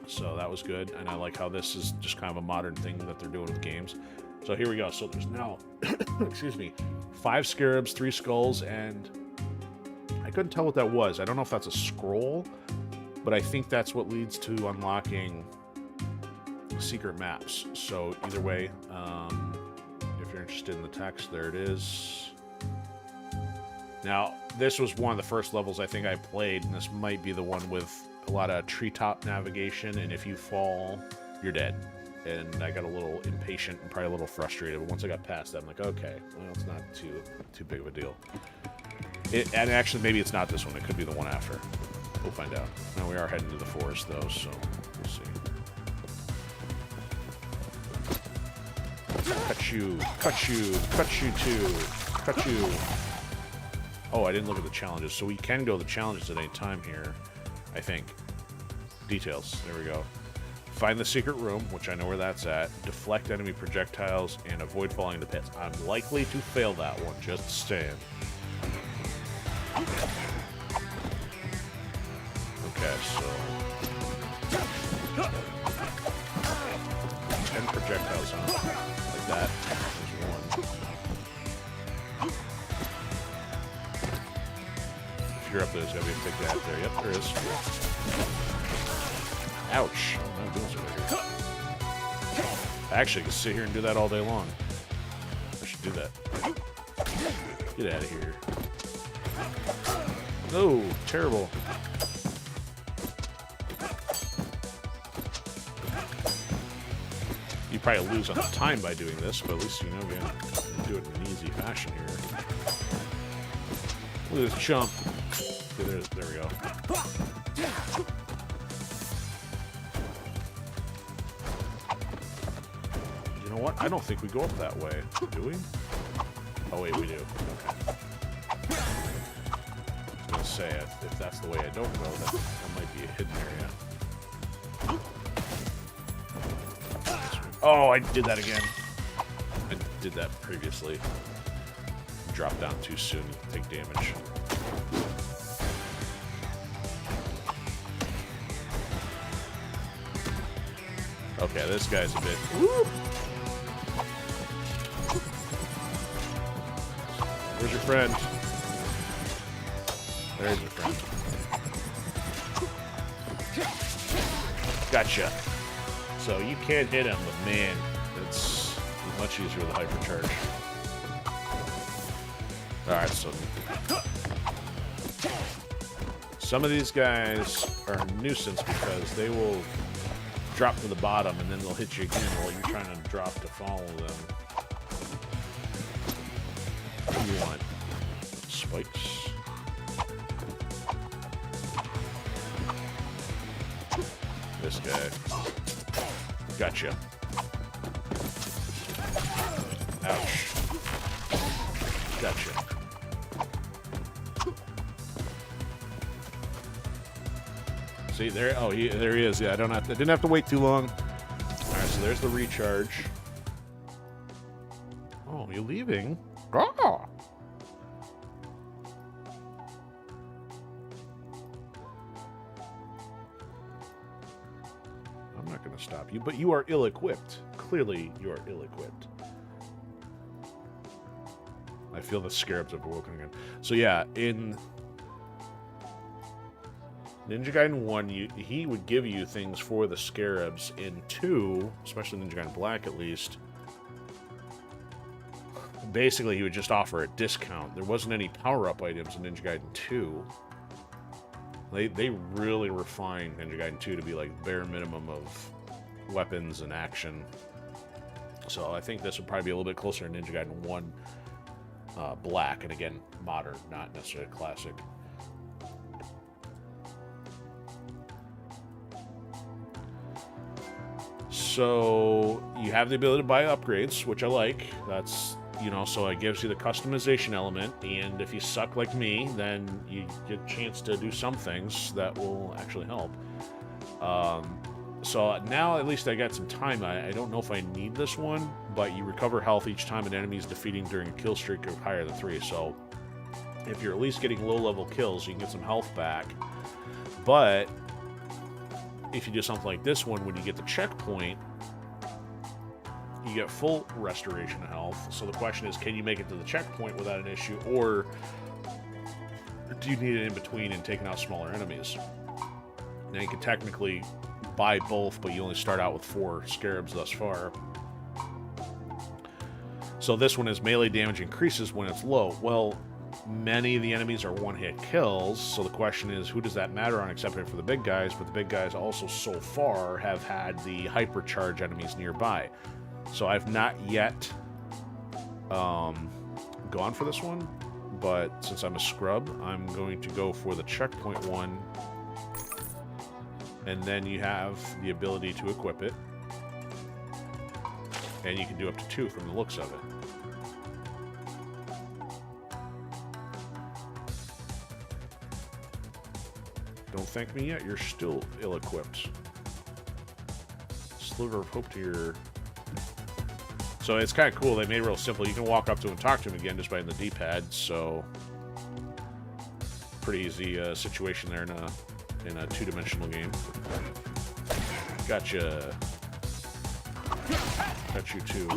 So that was good, and I like how this is just kind of a modern thing that they're doing with games. So here we go. So there's now, excuse me, 5 scarabs, 3 skulls, and I couldn't tell what that was. I don't know if that's a scroll, but I think that's what leads to unlocking secret maps. So either way, if you're interested in the text, there it is. Now, this was one of the first levels I think I played, and this might be the one with a lot of treetop navigation, and if you fall, you're dead. And I got a little impatient and probably a little frustrated, but once I got past that, I'm like, okay, well, it's not too big of a deal. And actually, maybe it's not this one. It could be the one after. We'll find out. Now, we are heading to the forest, though, so we'll see. Cut you, cut you, cut you too, cut you. Oh, I didn't look at the challenges, so we can go the challenges at any time here. I think. Details. There we go. Find the secret room, which I know where that's at. Deflect enemy projectiles and avoid falling into pits. I'm likely to fail that one, just saying. Okay, so... 10 projectiles, huh? Like that. There's one. If you're up there, there's gotta be a big gap there. Yep, there is. Ouch. Oh, I'm doing something here. I actually can sit here and do that all day long. I should do that. Get out of here. No, terrible. You probably lose on the time by doing this, but at least you know we can do it in an easy fashion here. Look at this jump. Okay, there we go. You know what? I don't think we go up that way. Do we? Oh, wait, we do. Okay. I was gonna say, if that's the way I don't go, that might be a hidden area. Oh, I did that again. I did that previously. Drop down too soon, take damage. Okay, this guy's a bit... Woo! Where's your friend? There's your friend. Gotcha. So you can't hit him, but man, it's much easier with a hypercharge. Alright, so... Some of these guys are a nuisance because they will drop to the bottom and then they'll hit you again while you're trying to drop to follow them. What do you want? Spikes? This guy. Gotcha. Ouch. Gotcha. See there? Oh, there he is. Yeah, I didn't have to wait too long. All right, so there's the recharge. Oh, you're leaving? Oh. I'm not going to stop you, but you are ill-equipped. Clearly, you are ill-equipped. I feel the scarabs have awoken again. So yeah, in Ninja Gaiden 1, he would give you things for the scarabs. In 2, especially Ninja Gaiden Black at least, basically he would just offer a discount. There wasn't any power-up items in Ninja Gaiden 2. They really refined Ninja Gaiden 2 to be like bare minimum of weapons and action. So I think this would probably be a little bit closer to Ninja Gaiden 1 Black, and again, modern, not necessarily classic. So you have the ability to buy upgrades, which I like. That's, you know, so it gives you the customization element, and if you suck like me, then you get a chance to do some things that will actually help. So now at least I got some time. I don't know if I need this one, but you recover health each time an enemy is defeating during a kill streak of higher than 3. So if you're at least getting low-level kills, you can get some health back. But if you do something like this one, when you get the checkpoint, you get full restoration of health. So the question is, can you make it to the checkpoint without an issue, or do you need it in between and taking out smaller enemies? Now you can technically buy both, but you only start out with 4 scarabs thus far. So this one is melee damage increases when it's low. Well, many of the enemies are one-hit kills, so the question is, who does that matter on, except for the big guys? But the big guys also so far have had the hypercharge enemies nearby. So I've not yet gone for this one, but since I'm a scrub, I'm going to go for the checkpoint one, and then you have the ability to equip it, and you can do up to 2 from the looks of it. Don't thank me yet, you're still ill-equipped. Sliver of hope to your... So it's kind of cool, they made it real simple. You can walk up to him and talk to him again just by the D-pad, so... Pretty easy situation there in a 2-dimensional game. Gotcha. Got you too.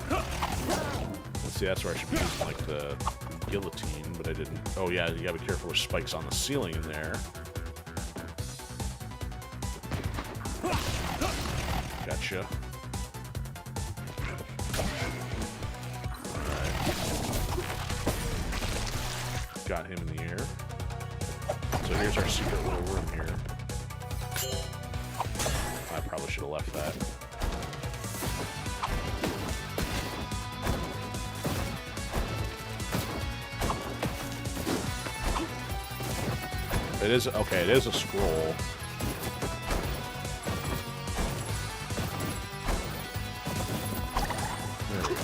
Let's see, that's where I should be using, like, the guillotine, but I didn't. Oh yeah, you gotta be careful with spikes on the ceiling in there. Gotcha. Alright. Got him in the air. So here's our secret little room here. I probably should have left that. It is, okay, it is a scroll. There we go.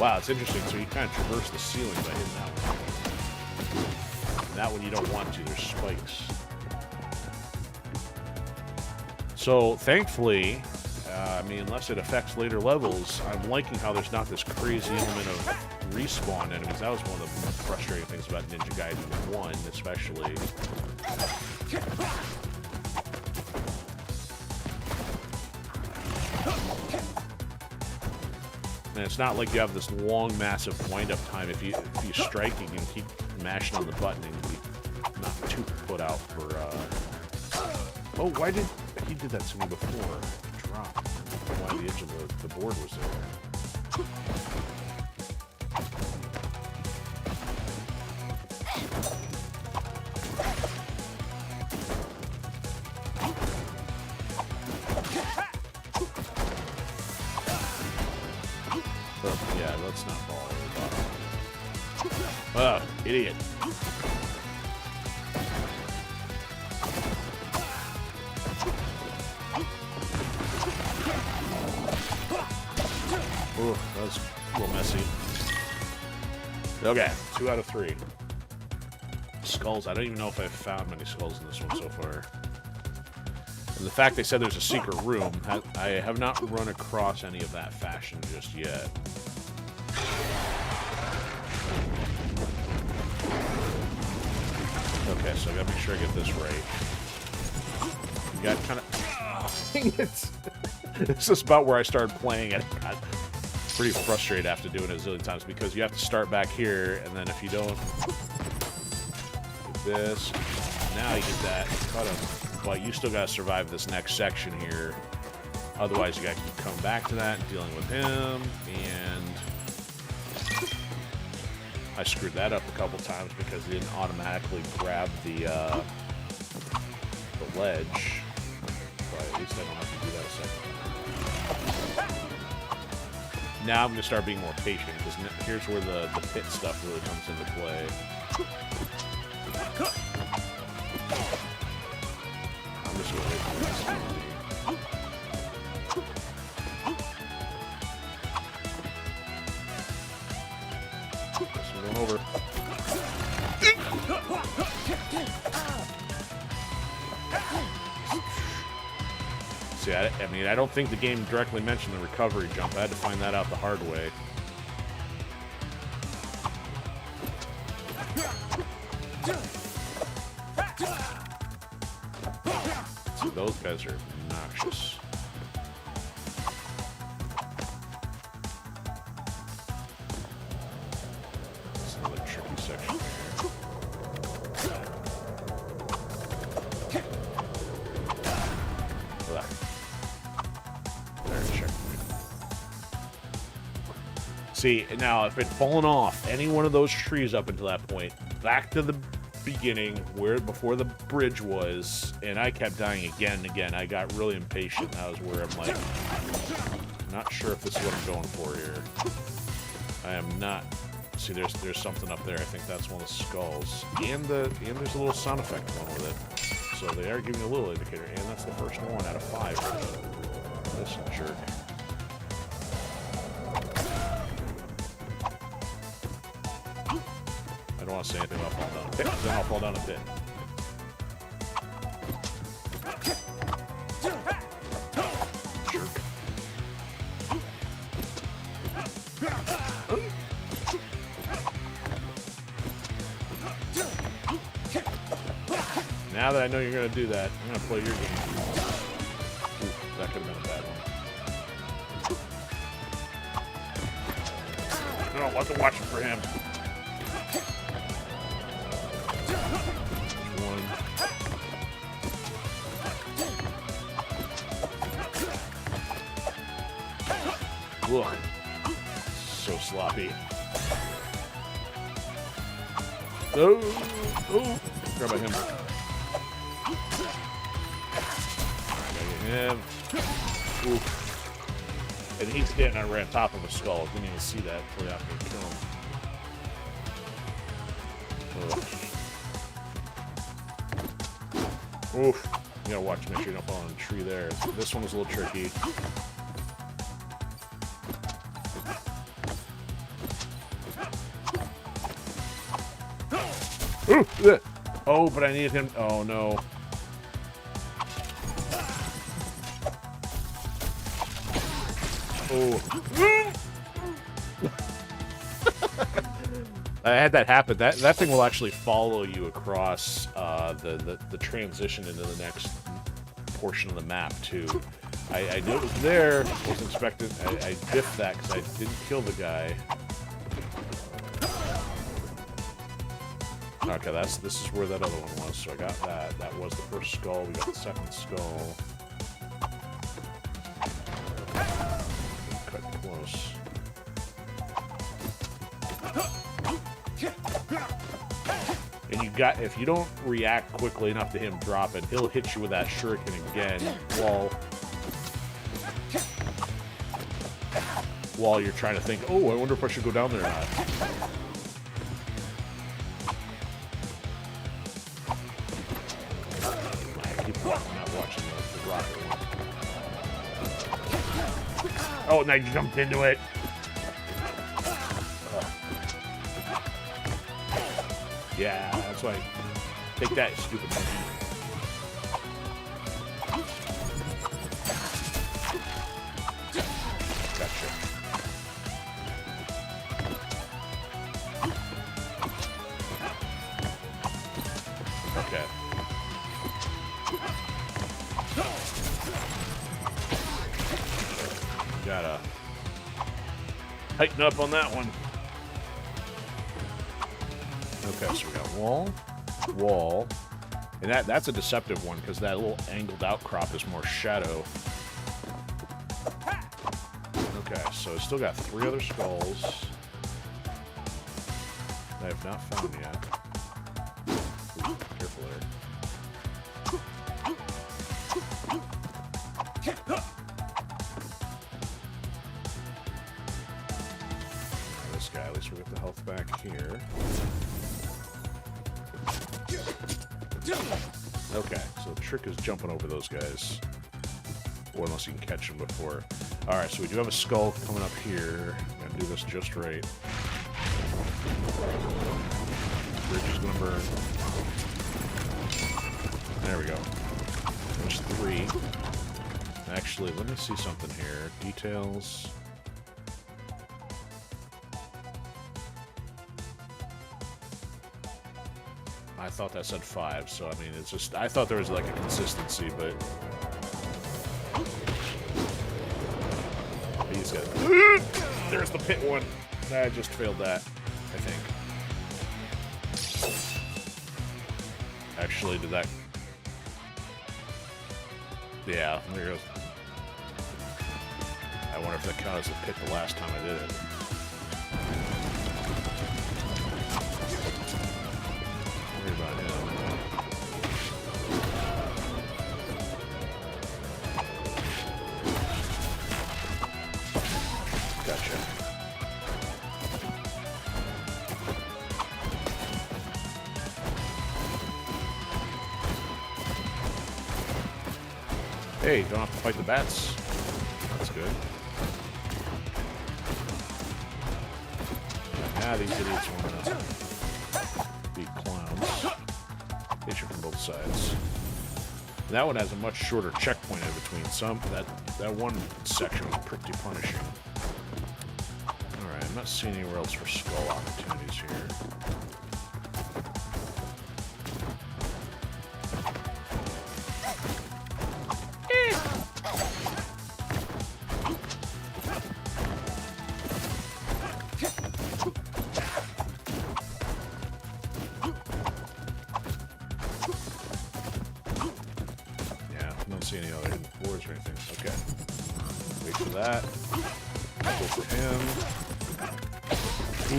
Wow, it's interesting. So you kind of traverse the ceiling by hitting that one. And that one you don't want to. There's spikes. So, thankfully, I mean, unless it affects later levels, I'm liking how there's not this crazy element of respawn enemies. That was one of the frustrating things about Ninja Gaiden 1, especially. And it's not like you have this long, massive wind-up time. If you strike, you can keep mashing on the button and be not too put out for, Oh, why did... He did that to me before. Drop. Why the edge of the board was there. Oh, yeah, let's not fall over. Oh, idiot. Ooh, that was a little messy. Okay, 2 out of 3. Skulls. I don't even know if I've found many skulls in this one so far. And the fact they said there's a secret room, I have not run across any of that fashion just yet. Okay, so I gotta make sure I get this right. You got kind of... Dang it! This is about where I started playing it. God. Pretty frustrated after doing it a zillion times because you have to start back here, and then if you don't get this, now you get that, cut him. But you still gotta survive this next section here. Otherwise, you gotta keep coming back to that and dealing with him. And I screwed that up a couple times because it didn't automatically grab the ledge. But at least I don't have to do that a second time. Now I'm going to start being more patient, because here's where the pit stuff really comes into play. I'm just going to wait for this one over. See, I mean, I don't think the game directly mentioned the recovery jump. I had to find that out the hard way. See, those guys are obnoxious. It's another tricky section here. See, now, if it had fallen off any one of those trees up until that point, back to the beginning, where before the bridge was, and I kept dying again and again, I got really impatient. That was where I'm like, not sure if this is what I'm going for here. I am not. See, there's something up there. I think that's one of the skulls, and there's a little sound effect going with it. So they are giving a little indicator, and that's the first 1 out of 5 for this jerk. I don't want to say anything about falling down a pit, then I'll fall down a pit. Jerk. Now that I know you're going to do that, I'm going to play your game. Ooh, that could have been a bad one. No, I wasn't watching for him. Ugh. So sloppy. Oh, oh. Grab by him. Him. Oof. And he's standing right on top of a skull. Didn't even see that until after I kill him. Oof. You gotta watch, make sure you don't fall in the tree there. This one was a little tricky. Ooh, oh, but I needed him. Oh, no. Oh. I had that happen. That thing will actually follow you across the transition into the next portion of the map, too. I knew it was there. Wasn't expecting. I biffed that because I didn't kill the guy. Okay, this is where that other one was. So I got that. That was the first skull. We got the second skull. Cut close. And you got, if you don't react quickly enough to him dropping, he'll hit you with that shuriken again while you're trying to think, oh, I wonder if I should go down there or not. I keep not watching the rocket one. Oh, and I jumped into it. Yeah, that's why. Take that, stupid monkey. Gotcha. Okay. Gotta tighten up on that one. Okay, so we got wall, and that's a deceptive one because that little angled outcrop is more shadow. Okay, so I still got 3 other skulls that I have not found yet. Ooh, careful there. This guy, at least we get the health back here. Okay, so the trick is jumping over those guys. Or unless you can catch them before. Alright, so we do have a skull coming up here. I'm gonna do this just right. Bridge is gonna burn. There we go. There's 3. Actually, let me see something here. Details. I thought that said 5, so I mean, it's just, I thought there was like a consistency, but he's got, there's the pit one. I just failed that, I think. Actually, did that, yeah, there goes. I wonder if that counted as a pit the last time I did it. About him. Gotcha. Hey, don't have to fight the bats. That's good. Ah, these idiots want to be clowns. Hit you from both sides. That one has a much shorter checkpoint in between. Some that one section was pretty punishing. Alright, I'm not seeing anywhere else for skull opportunities here. See any other hidden floors or anything. Okay. Wait for that. Go for him.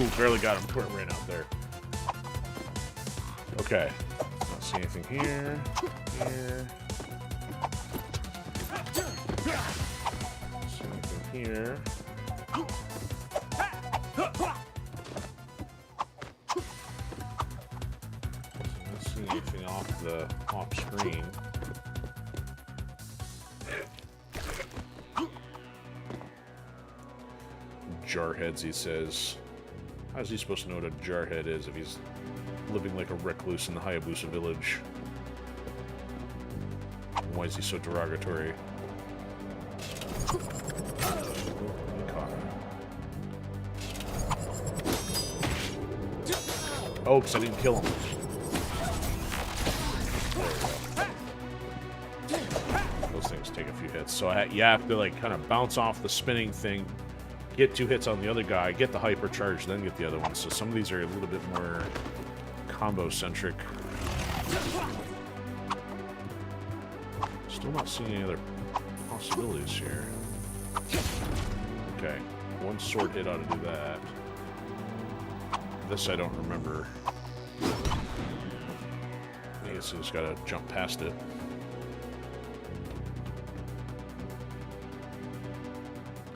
Ooh, barely got him before it ran out there. Okay. Not see anything here. Here. Not see anything here. Not see anything off screen. Jarheads, he says. How's he supposed to know what a jarhead is if he's living like a recluse in the Hayabusa village. Why is he so derogatory? Oh, because I didn't kill him. Those things take a few hits. So you have to, like, kind of bounce off the spinning thing, get 2 hits on the other guy, get the hypercharge, then get the other one. So some of these are a little bit more combo-centric. Still not seeing any other possibilities here. Okay. 1 sword hit ought to do that. This I don't remember. I guess I just gotta jump past it.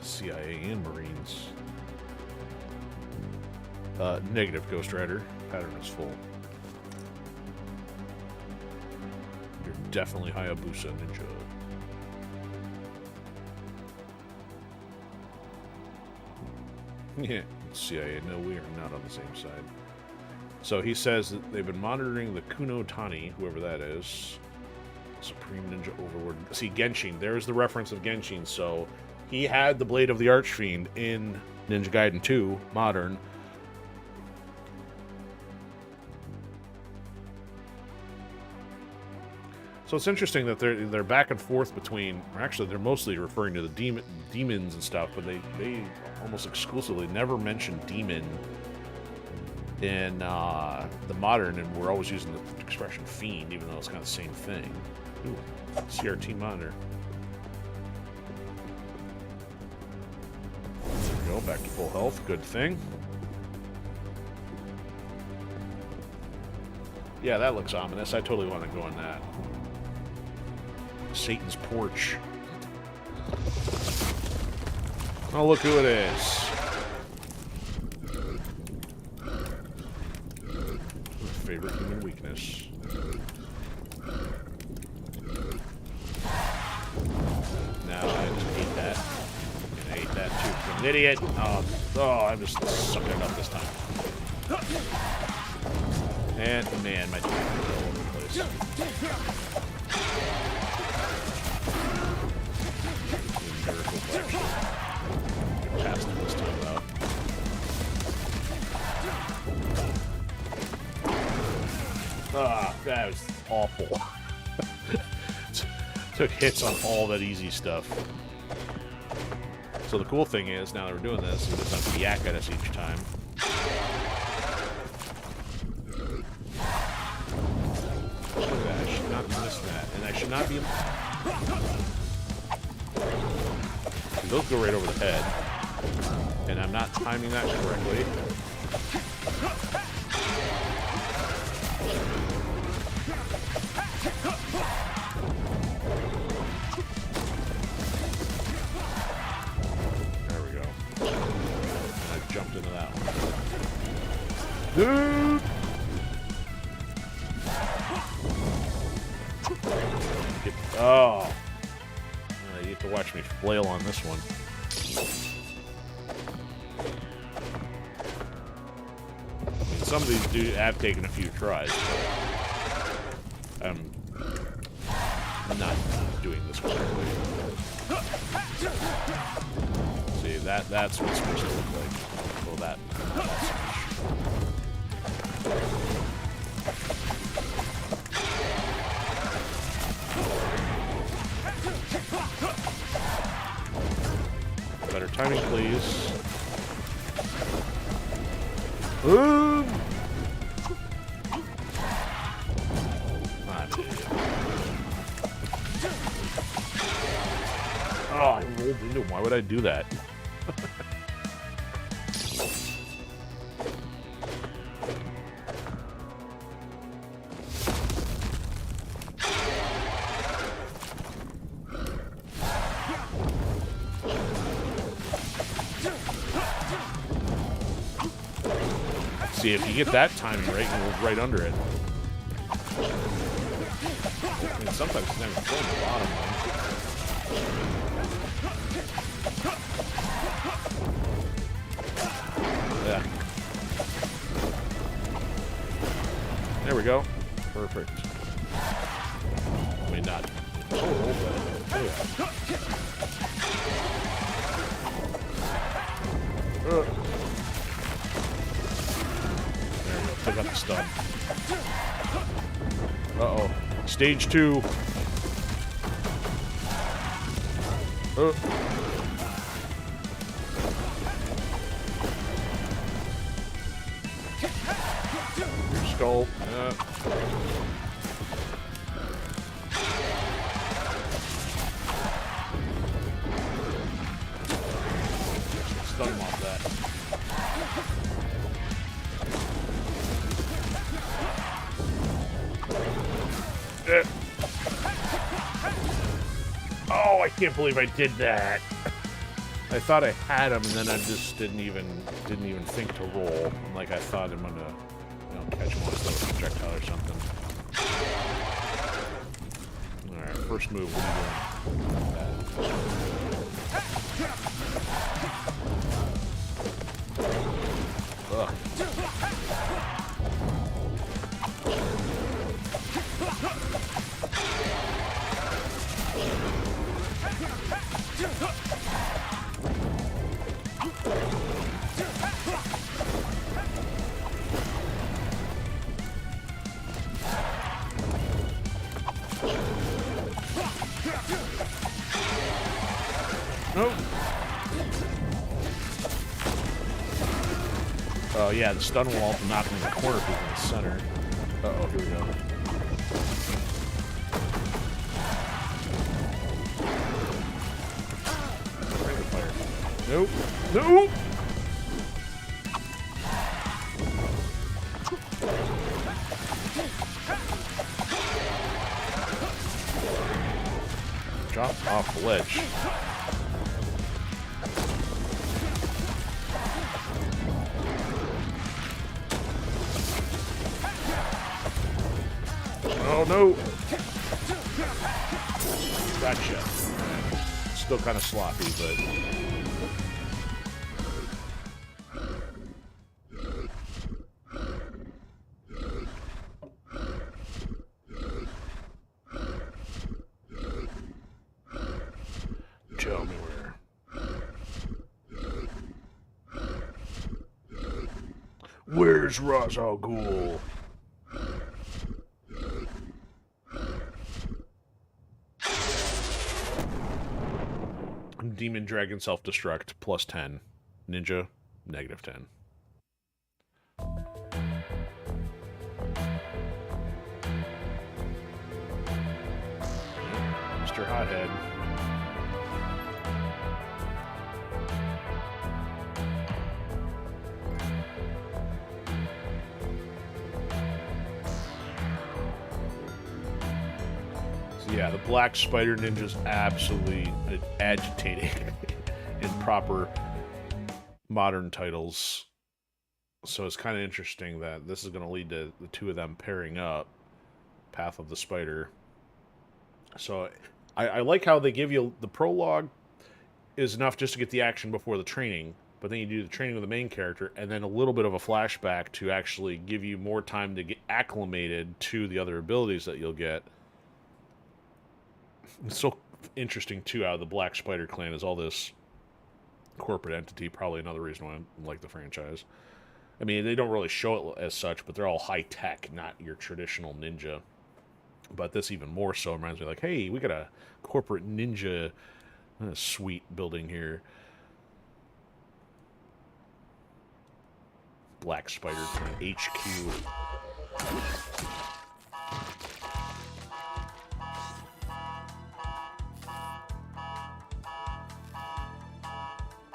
CIA and Marines. Negative, Ghost Rider. Pattern is full. You're definitely Hayabusa Ninja. Yeah, CIA. No, we are not on the same side. So he says that they've been monitoring the Kuno Tani, whoever that is. Supreme Ninja Overlord. See, Genshin. There's the reference of Genshin. So he had the Blade of the Archfiend in Ninja Gaiden 2, Modern. So it's interesting that they're back and forth between, or actually they're mostly referring to the demons and stuff, but they almost exclusively never mention demon in the Modern, and we're always using the expression fiend, even though it's kind of the same thing. Ooh, CRT monitor. There we go, back to full health, good thing. Yeah, that looks ominous. I totally want to go on that. Satan's porch. Oh, look who it is. Favorite human weakness. Now I just ate that. And I ate that too. I'm an idiot. Oh, I'm just sucking it up this time. And man, my team is all over the place. Past him this time out. Ah, that was awful. Took hits on all that easy stuff. So the cool thing is, now that we're doing this, he doesn't have to yak at us each time. Look at that, I should not be missing that. And I should not be... Those go right over the head. And I'm not timing that correctly. There we go. And I jumped into that one. Dude! Oh! You have to watch me flail on this one. I mean, some of these have taken a few tries, but I'm not doing this correctly. See, that's what it's supposed to look like. Well, that's better timing, please. Boom! I'm an idiot. Oh, I rolled into him. Why would I do that? See, if you get that timing right, you're right under it. I mean, sometimes it's never still on the bottom one. Yeah. There we go. Perfect. I mean, not total, but yeah. There we go. Pick up the stun. Uh-oh. Stage 2. Your skull. Stun him off that. Oh, I can't believe I did that. I thought I had him, and then I just didn't even think to roll. Like I thought I'm gonna, catch him with a projectile or something. All right, first move. What are you doing? Ugh. Nope. Oh yeah, the stun will also knock him in the corner if he's in the center. Uh-oh, here we go. Fire. Nope. Nope! Drop off the ledge. Oh no! Gotcha. Still kind of sloppy, but... Tell me where. Where's Ra's al Ghul? Demon Dragon Self-Destruct, plus 10. Ninja, negative 10. Mr. Hothead. Yeah, the Black Spider Ninja's absolutely agitating in proper modern titles. So it's kind of interesting that this is going to lead to the two of them pairing up. Path of the Spider. So I like how they give you the prologue is enough just to get the action before the training, but then you do the training with the main character, and then a little bit of a flashback to actually give you more time to get acclimated to the other abilities that you'll get. It's so interesting, too, out of the Black Spider Clan is all this corporate entity. Probably another reason why I like the franchise. I mean, they don't really show it as such, but they're all high-tech, not your traditional ninja. But this even more so reminds me like, hey, we got a corporate ninja suite building here. Black Spider Clan HQ.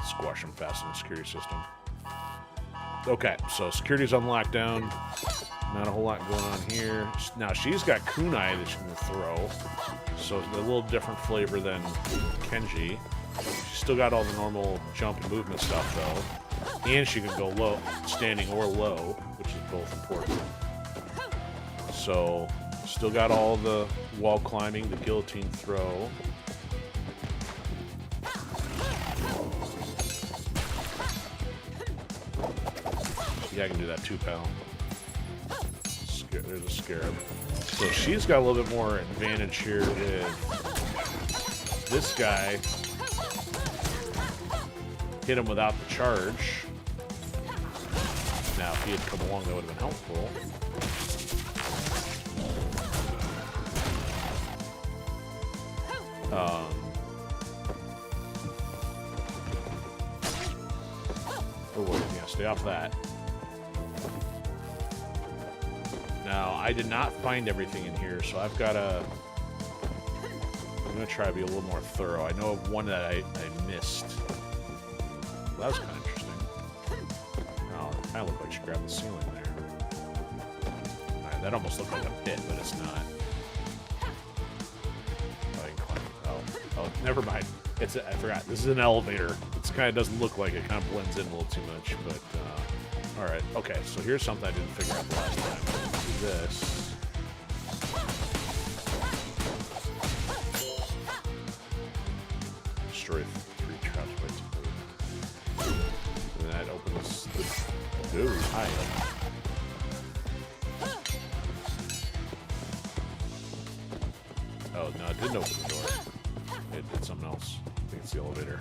Squash them fast in the security system. Okay, so security's on lockdown. Not a whole lot going on here. Now, she's got kunai that she can throw. So it's a little different flavor than Kenji. She's still got all the normal jump and movement stuff, though. And she can go low, standing or low, which is both important. So, still got all the wall climbing, the guillotine throw. Yeah, I can do that too, pal. There's a scarab. So she's got a little bit more advantage here with this guy. Hit him without the charge. Now, if he had come along, that would have been helpful. Oh, yeah, stay off that. Now, I did not find everything in here, so I've got to... I'm going to try to be a little more thorough. I know of one that I missed. Well, that was kind of interesting. Oh, it kind of looked like she grabbed the ceiling there. Alright, that almost looked like a pit, but it's not. Oh, never mind. I forgot. This is an elevator. It kind of doesn't look like it. Kind of blends in a little too much, but alright. Okay, so here's something I didn't figure out the last time. Do this. Destroy 3 traps by 2. And then I'd open this. Ooh, hi. Oh, no, it didn't open the door. It did something else. I think it's the elevator.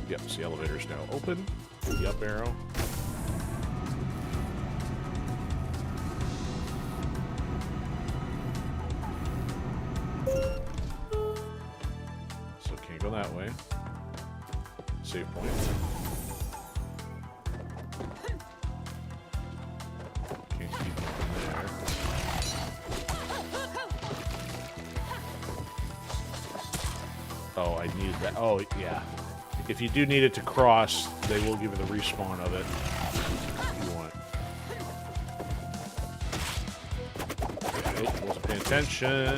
Yep, so the elevator's now open. The up arrow. So can't go that way. Save point. Can't keep going there. Oh, I needed that. Oh, yeah. If you do need it to cross, they will give you the respawn of it if you want. Okay, wasn't paying attention.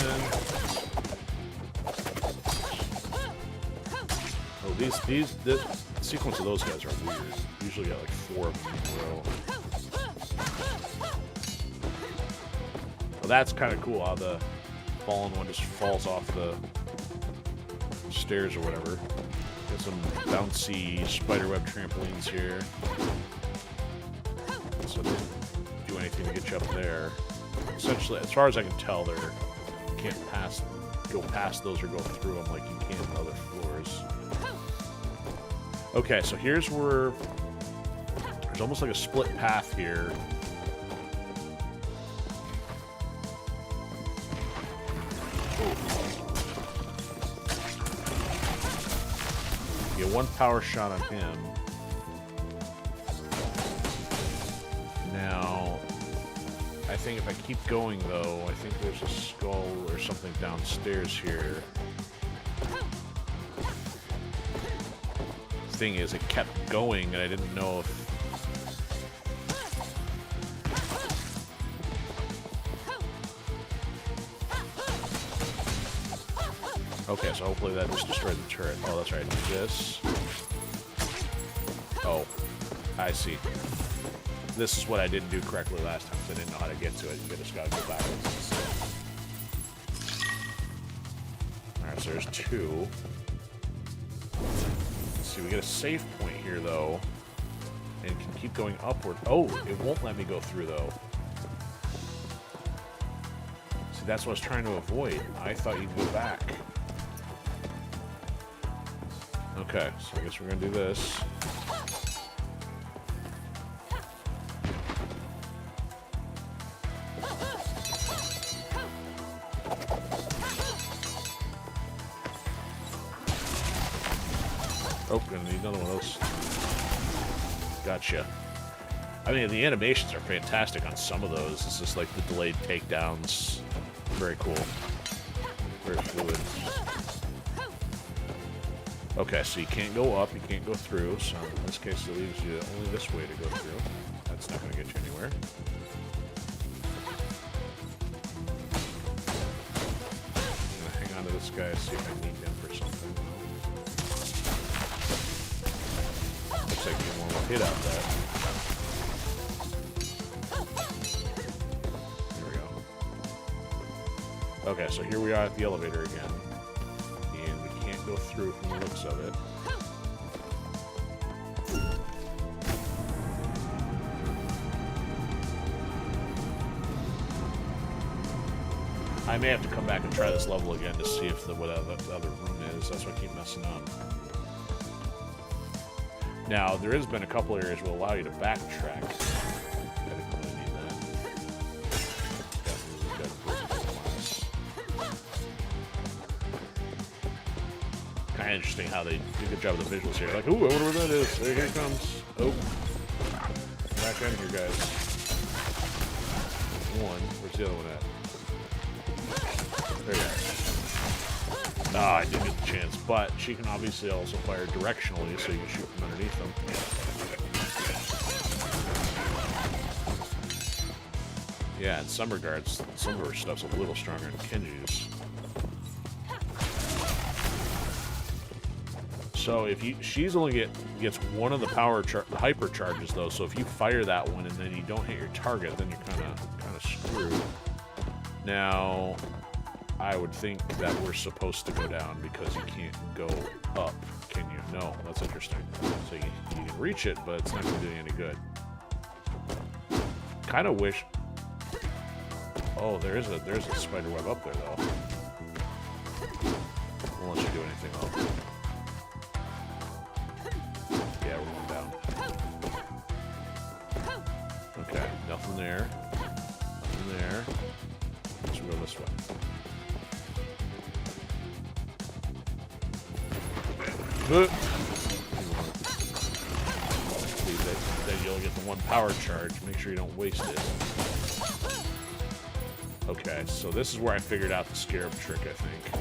Oh, the sequence of those guys are weird. Usually got like 4 of them in a row. Well, that's kind of cool how the fallen one just falls off the stairs or whatever. Got some bouncy spiderweb trampolines here. So they don't do anything to get you up there. Essentially, as far as I can tell, you can't go past those or go through them like you can on other floors. Okay, so here's where there's almost like a split path here. Get 1 power shot on him. Now, I think if I keep going, though, I think there's a skull or something downstairs here. The thing is, it kept going, and I didn't know if... Okay, so hopefully that just destroyed the turret. Oh, that's right, do this. Oh, I see. This is what I didn't do correctly last time, because I didn't know how to get to it. You just gotta go backwards. Alright, so there's 2. Let's see, we get a save point here, though. And can keep going upward. Oh, it won't let me go through, though. See, that's what I was trying to avoid. I thought you'd go back. Okay, so I guess we're gonna do this. Oh, gonna need another one of those. Gotcha. I mean, the animations are fantastic on some of those. It's just like the delayed takedowns. Very cool. Very fluid. Okay, so you can't go up, you can't go through, so in this case it leaves you only this way to go through. That's not going to get you anywhere. I'm going to hang on to this guy, see if I need him for something. Looks like you get one more hit out that. There we go. Okay, so here we are at the elevator again. Go through from the looks of it. I may have to come back and try this level again to see if what the other room is. That's why I keep messing up. Now, there has been a couple areas that will allow you to backtrack. I didn't really need that. Kind of interesting how they do a good job of the visuals here. Like, ooh, I wonder where that is. There, here it comes. Oh. Back in here, guys. One. Where's the other one at? There you are. Ah, I didn't get the chance. But she can obviously also fire directionally, so you can shoot from underneath them. Yeah, in some regards, some of her stuff's a little stronger than Kenji's. So if she's only gets one of the hyper charges though. So if you fire that one and then you don't hit your target, then you're kind of screwed. Now, I would think that we're supposed to go down because you can't go up, can you? No, that's interesting. So you can reach it, but it's not going to do you any good. Kind of wish. Oh, there's a spider web up there though. Won't let you do anything else. Yeah, we're going down. Okay, nothing there. Nothing there. Let's go this way. Then you'll get the one power charge. Make sure you don't waste it. Okay, so this is where I figured out the scarab trick, I think.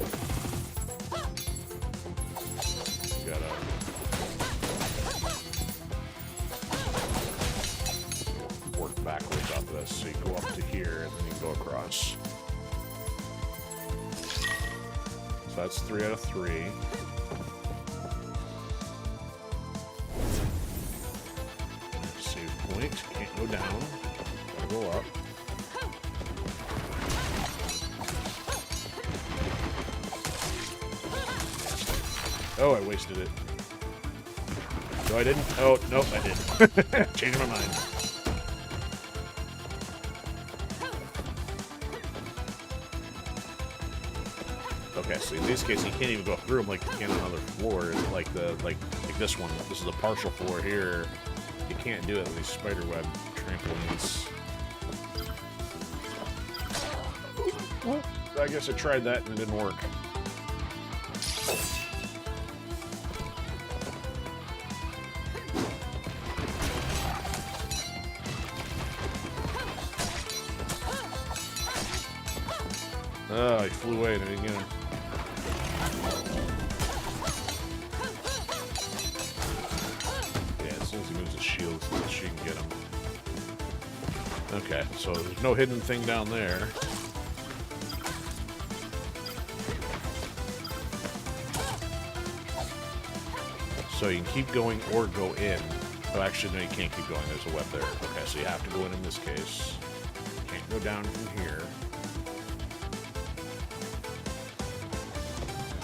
Gotta work backwards off this. So you go up to here, and then you go across. So that's 3 out of 3. Save point. Can't go down. Gotta go up. Oh, I wasted it. No, I didn't. Oh, nope, I did. Changing my mind. Okay, so in this case, you can't even go through them like you can on other floors, like this one. This is a partial floor here. You can't do it with these spiderweb trampolines. I guess I tried that and it didn't work. Oh, he flew away and I didn't get him. Yeah, as soon as he moves his shield, she can get him. Okay, so there's no hidden thing down there. So you can keep going or go in. Oh, actually, no, you can't keep going. There's a web there. Okay, so you have to go in this case. Can't go down from here.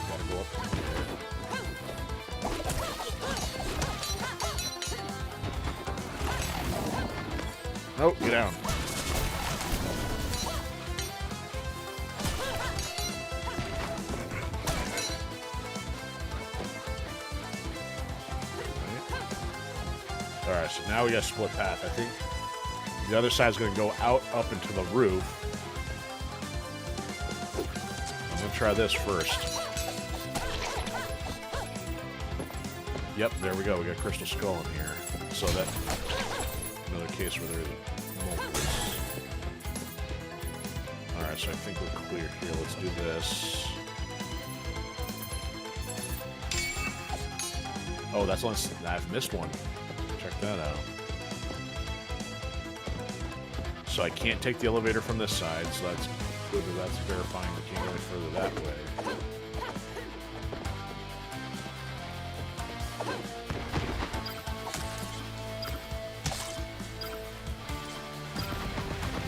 Gotta go up from here. Nope, get down. Alright, so now we got a split path. I think the other side's going to go out up into the roof. I'm going to try this first. Yep, there we go. We got Crystal Skull in here. So that another case where there's multiples. Alright, so I think we're clear here. Let's do this. Oh, that's one. I've missed one. Check that out. So I can't take the elevator from this side, so that's good. That's verifying we can't go any further that way.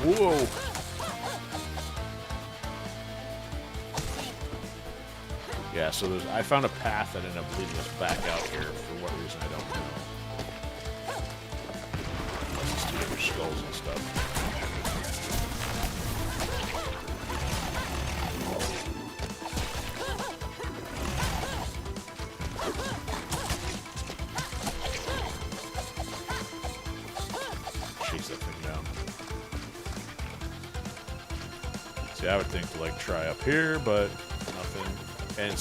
Whoa! Yeah, so I found a path that ended up leading us back out here for what reason I don't know. Let's just do your skulls and stuff. chase that thing down. See, I would think to like try up here, but nothing. And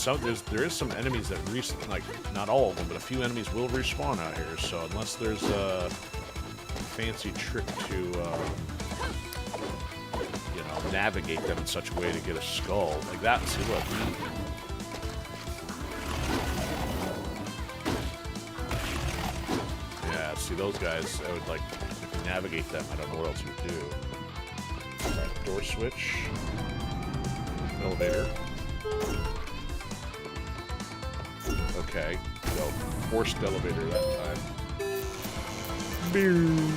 there is some enemies that like not all of them, but a few enemies will respawn out here. So unless there's a fancy trick to you know, navigate them in such a way to get a skull like that. See, look. Yeah, see those guys. I would like navigate them. I don't know what else you would do. Alright, door switch. Elevator. Okay, so forced elevator that time. Boom.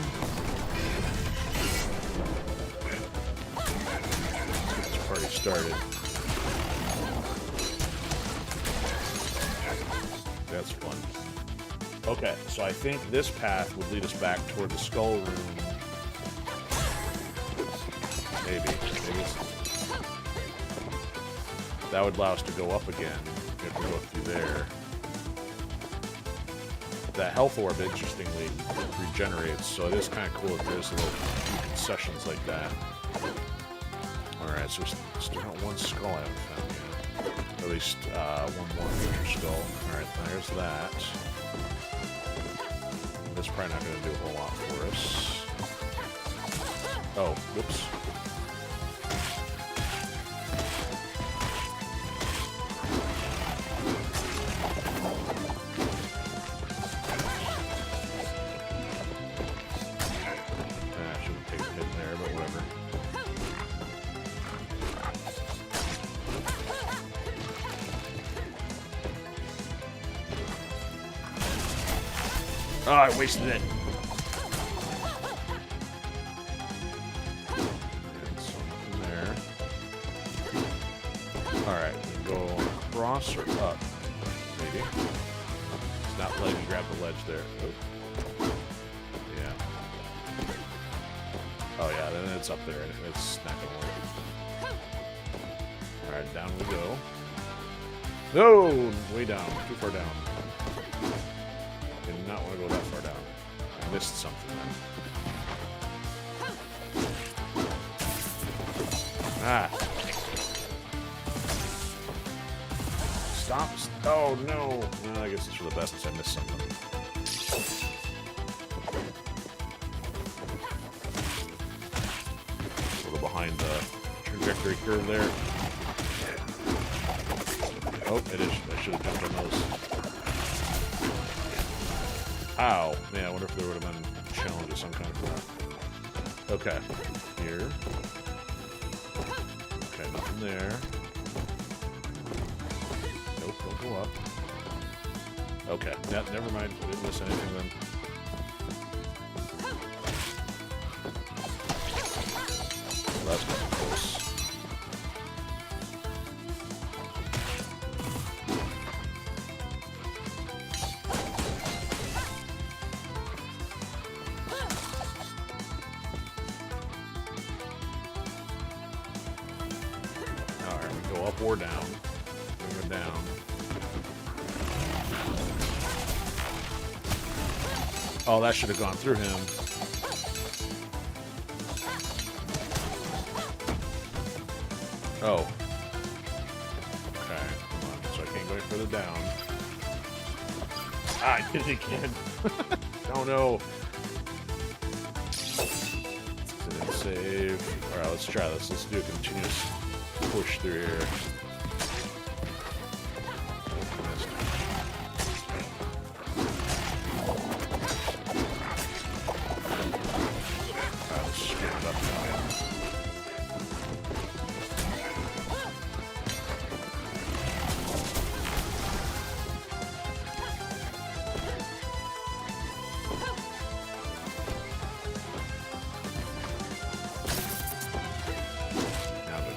This party started. That's fun. Okay, so I think this path would lead us back toward the skull room. Maybe. That would allow us to go up again if we go through there. That health orb, interestingly, regenerates, so it is kind of cool that there's little concessions like that. Alright, so we still got one skull I haven't found yet. At least one more future skull. Alright, there's that. That's probably not going to do a whole lot for us. Oh, whoops. Oh, I wasted it. And something there. Alright, we can go across or up. Maybe. It's not letting me grab the ledge there. Oh. Yeah. Oh yeah, then it's up there. It's not gonna work. Alright, down we go. No! Way down. Too far down. Did not want to go that far down. I missed something then. Ah. Stop. Oh, no. Well, I guess it's for the best since I missed something. A little behind the trajectory curve there. Oh, it is. I should have jumped on those. Ow. Man, I wonder if there would have been a challenge of some kind for that. Okay. Here. Okay, nothing there. Nope, don't go up. Okay, never mind. I didn't miss anything then. Well, that's getting close. Or down. We go down. Oh, that should have gone through him. Oh. Okay, come on. So I can't go any further down. Ah, I did it again. Oh no. Didn't save. Alright, let's try this. Let's do a continuous push through here.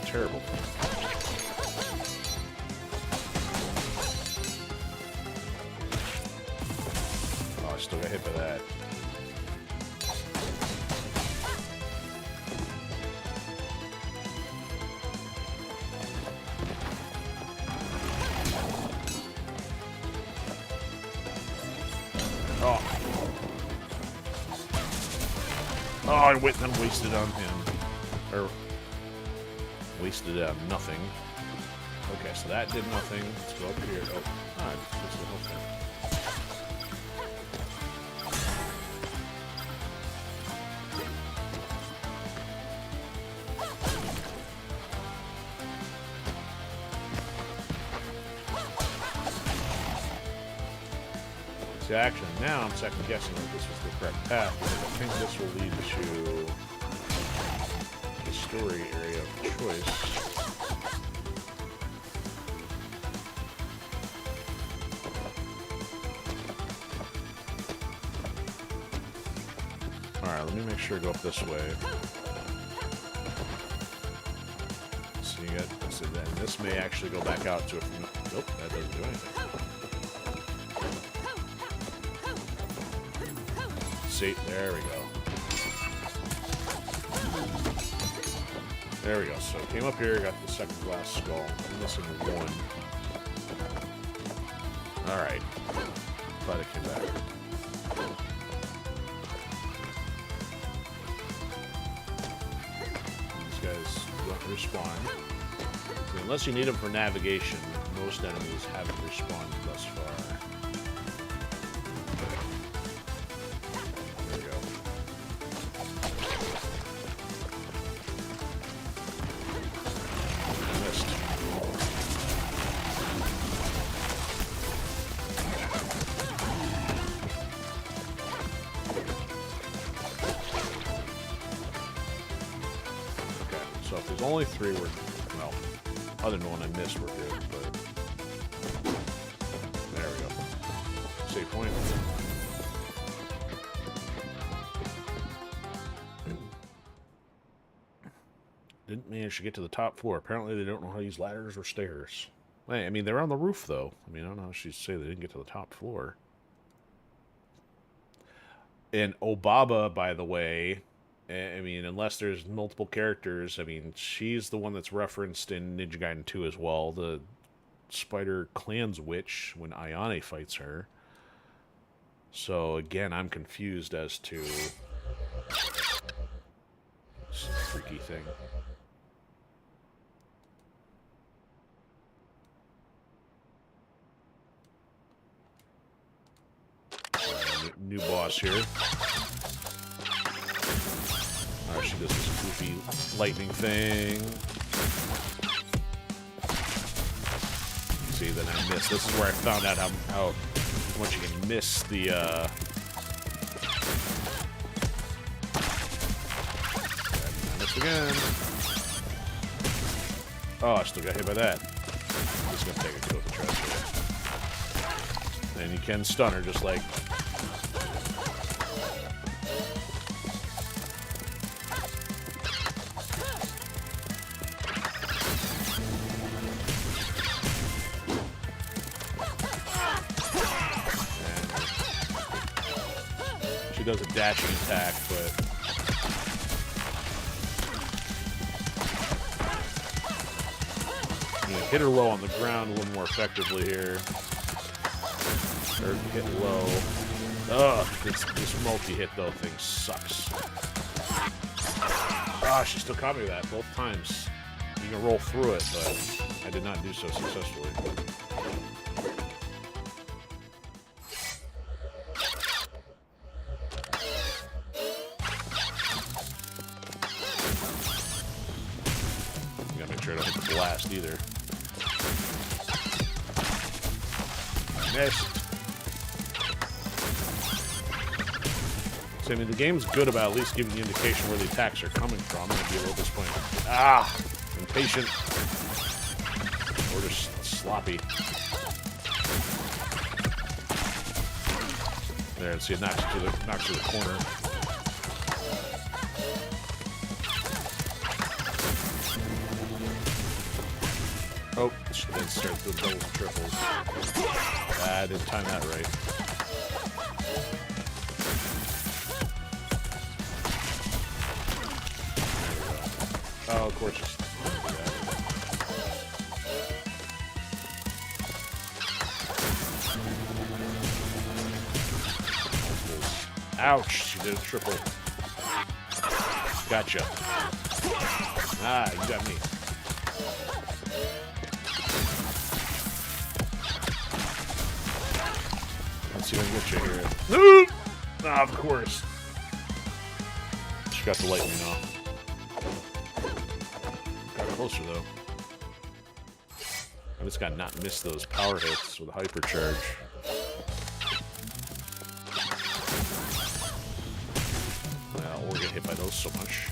Terrible. Oh, I still got hit by that. Oh. Oh, I wasted on him. Or wasted it on nothing. Okay, so that did nothing. Let's go up here. Oh, this is the whole thing. See, actually, now I'm second guessing that this was the correct path, because I think this will lead to the story area of choice. Alright, let me make sure to go up this way. So you got, so then this may actually go back out to a... Nope, that doesn't do anything. See, there we go. There we go. So came up here, got the second glass skull. I'm missing one. Alright. Glad it came back. These guys don't respawn. So unless you need them for navigation, most enemies haven't respawned thus far. Only three were, well, other than the one I missed were good, but there we go. Save point. Didn't manage to get to the top floor. Apparently they don't know how to use ladders or stairs. I mean, they're on the roof, though. I mean, I don't know how she'd say they didn't get to the top floor. And Obaba, by the way... I mean, unless there's multiple characters, I mean, she's the one that's referenced in Ninja Gaiden 2 as well, the Spider Clan's witch when Ayane fights her. So, again, I'm confused as to this freaky thing. New boss here. She does this goofy lightning thing. See, then I missed. This is where I found out how much you can miss the, I missed again. Oh, I still got hit by that. I'm just gonna take a kill with the trash here. And you can stun her just like... does a dashing attack, but I'm gonna hit her low on the ground a little more effectively here. Or hit low. Ugh, this multi-hit though thing sucks. Ah, she still caught me with that both times. You can roll through it, but I did not do so successfully. Blast either. Missed. So, I mean, the game's good about at least giving you indication where the attacks are coming from. I'd be a little disappointed. Ah! Impatient. Or just sloppy. There, and see, it knocks to the corner. Oh, she then started doing doubles and triples. I didn't time that right. There we go. Oh, of course she's doing that. Ouch, she did a triple. Gotcha. Ah, you got me. Let's see if I can get you here. Ah, of course. She got the lightning off. Got closer, though. I just got not miss those power hits with a hypercharge. Well, we're gonna hit by those so much.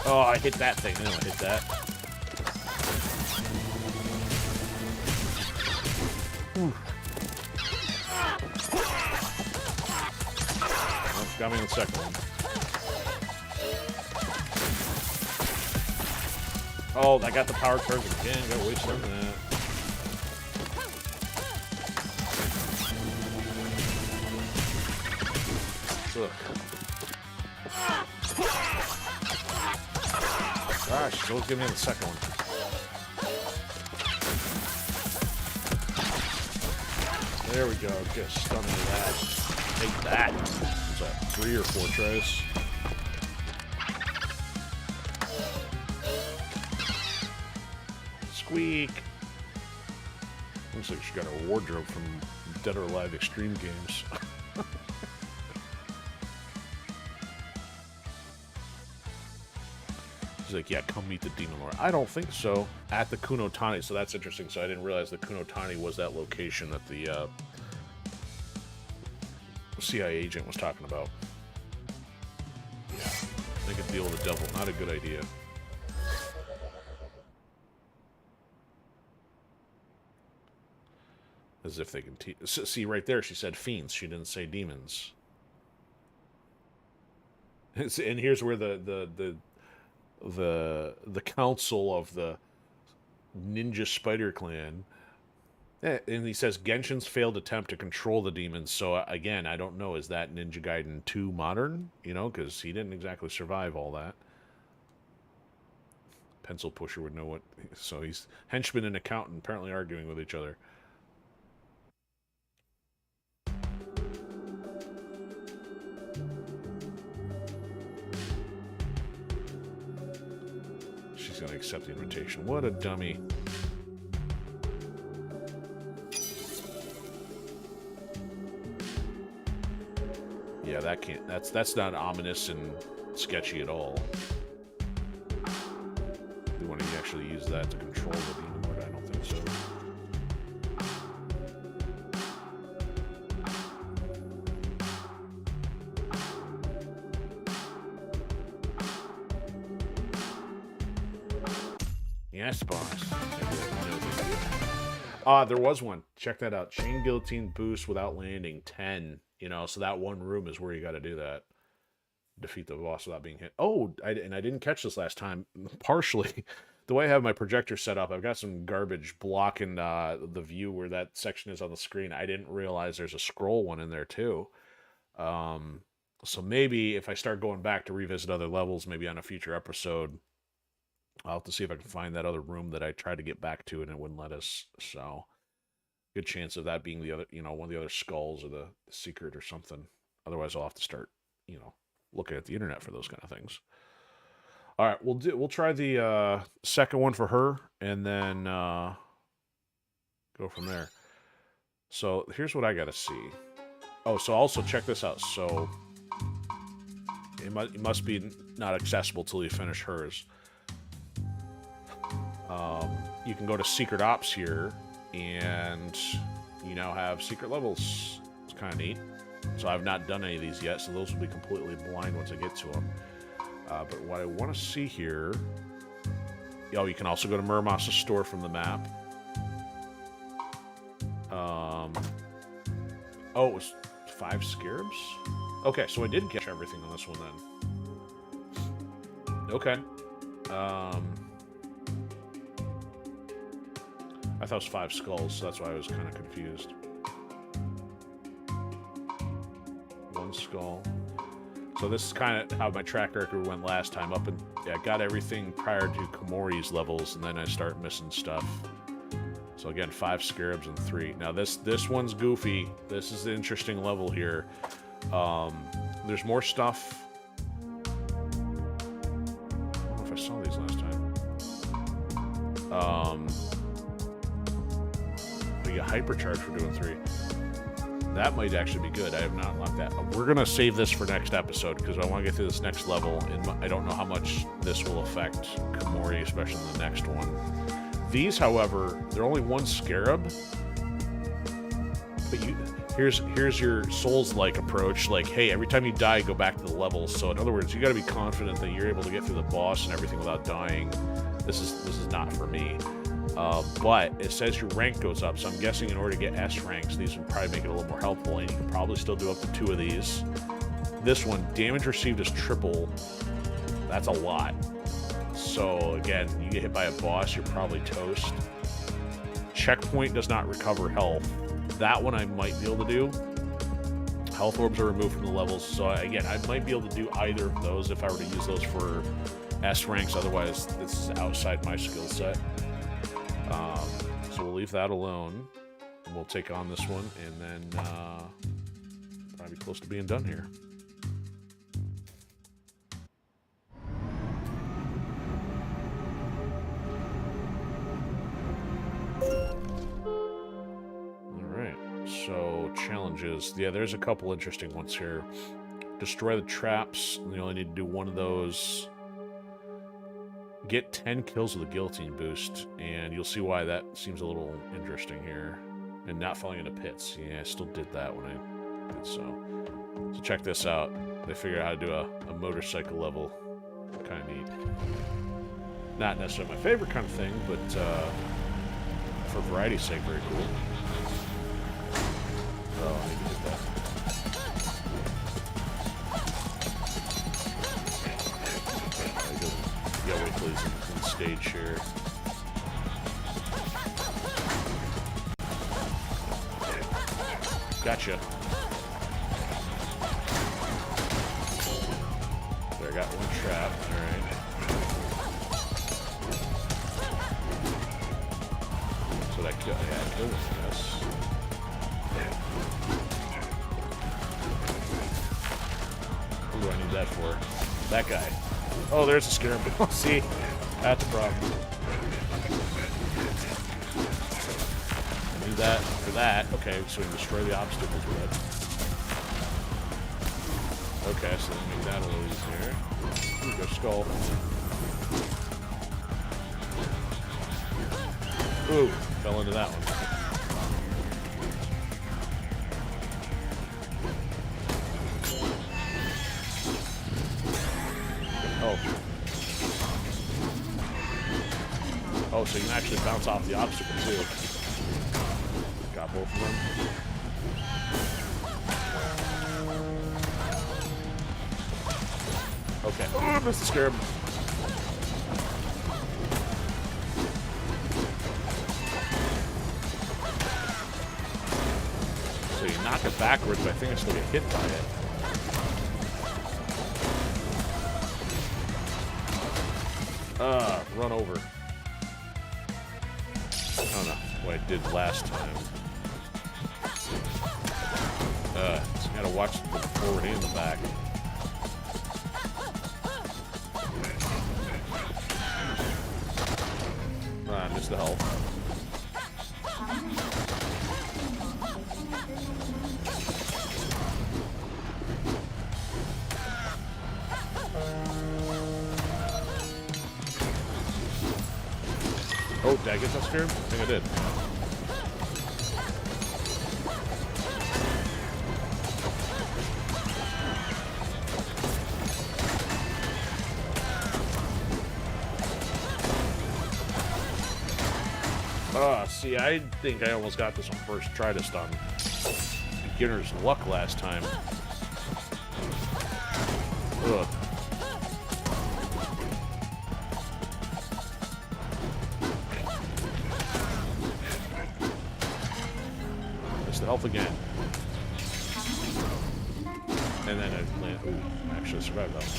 Oh, I hit that thing. I know I hit that. Oh, got me on the second one. Oh, I got the power charge again. Gotta waste some of that. Look. Gosh, she's always giving me the second one. There we go. Get stunned into that. Take that. What's that? 3 or 4 tries. Squeak. Looks like she got a wardrobe from Dead or Alive Extreme Games. Like, yeah, come meet the Demon Lord. I don't think so. At the Kunotani, so that's interesting. So I didn't realize the Kunotani was that location that the CIA agent was talking about. Yeah, make a deal with the devil. Not a good idea. As if they can see right there. She said fiends. She didn't say demons. And here's where the council of the Ninja Spider Clan, and he says Genshin's failed attempt to control the demons. So again, I don't know, is that Ninja Gaiden 2 modern? You know, because he didn't exactly survive all that. Pencil Pusher would know what. So he's henchman and accountant apparently arguing with each other. Gonna accept the invitation. What a dummy. Yeah, that can't. That's not ominous and sketchy at all. You want to actually use that to control the demon lord? I don't think so. Yes, boss. There was one. Check that out. Chain guillotine boost without landing 10. You know, so that one room is where you got to do that. Defeat the boss without being hit. Oh, I didn't catch this last time. Partially, the way I have my projector set up, I've got some garbage blocking the view where that section is on the screen. I didn't realize there's a scroll one in there too. So maybe if I start going back to revisit other levels, maybe on a future episode, I'll have to see if I can find that other room that I tried to get back to and it wouldn't let us. So, good chance of that being the other, you know, one of the other skulls or the secret or something. Otherwise, I'll have to start, you know, looking at the internet for those kind of things. All right, we'll try the second one for her and then go from there. So here's what I got to see. Oh, so also check this out. So it must be not accessible till you finish hers. You can go to Secret Ops here, and you now have secret levels. It's kind of neat. So I've not done any of these yet, so those will be completely blind once I get to them. But what I want to see here... Oh, you can also go to Murmos' store from the map. Oh, it was 5 scarabs? Okay, so I did catch everything on this one then. Okay. I thought it was 5 skulls, so that's why I was kind of confused. the skull. So this is kind of how my track record went last time. Up and yeah, I got everything prior to Komori's levels, and then I start missing stuff. So again, 5 scarabs and 3. Now this one's goofy. This is the interesting level here. There's more stuff. I don't know if I saw these last time. We get hypercharge for doing 3. That might actually be good. I have not unlocked that. We're going to save this for next episode because I want to get through this next level, and I don't know how much this will affect Komori, especially in the next one. These, however, they're only 1 scarab. But here's your Souls-like approach. Like, hey, every time you die, go back to the levels. So in other words, you got to be confident that you're able to get through the boss and everything without dying. This is not for me. But it says your rank goes up, so I'm guessing in order to get S ranks, these would probably make it a little more helpful, and you can probably still do up to 2 of these. This one, damage received is triple. That's a lot. So again, you get hit by a boss, you're probably toast. Checkpoint does not recover health. That one I might be able to do. Health orbs are removed from the levels, so again, I might be able to do either of those if I were to use those for S ranks, otherwise this is outside my skill set. So we'll leave that alone, and we'll take on this one, and then probably close to being done here. Alright, so challenges. Yeah, there's a couple interesting ones here. Destroy the traps, and you only need to do 1 of those. Get 10 kills with a guillotine boost, and you'll see why that seems a little interesting here. And not falling into pits. Yeah, I still did that when I did so. So check this out. They figured out how to do a motorcycle level. Kind of neat. Not necessarily my favorite kind of thing, but for variety's sake, very cool. Oh, I need to hit that. Yeah, wait till he's in stage here. Gotcha. There, I got 1 trap. Alright. So that killed this. What do I need that for? That guy. Oh, there's a scarab. See? That's a problem. I need that for that. Okay, so we can destroy the obstacles with it. Okay, so let me make that a little easier. Here we go, skull. Ooh, fell into that one. Oh, so you can actually bounce off the obstacle too. Got both of them. Okay. Oh, I missed the scarab. So you knock it backwards, but I think I still get hit by it. Run over. I don't know what I did last time. So you gotta watch the forward and the back. I missed the health. Oh, did I get that scared? I think I did. See, I think I almost got this on first try this time. Beginner's luck last time. Ugh. Missed the health again. And then it landed. Ooh, actually survived that one.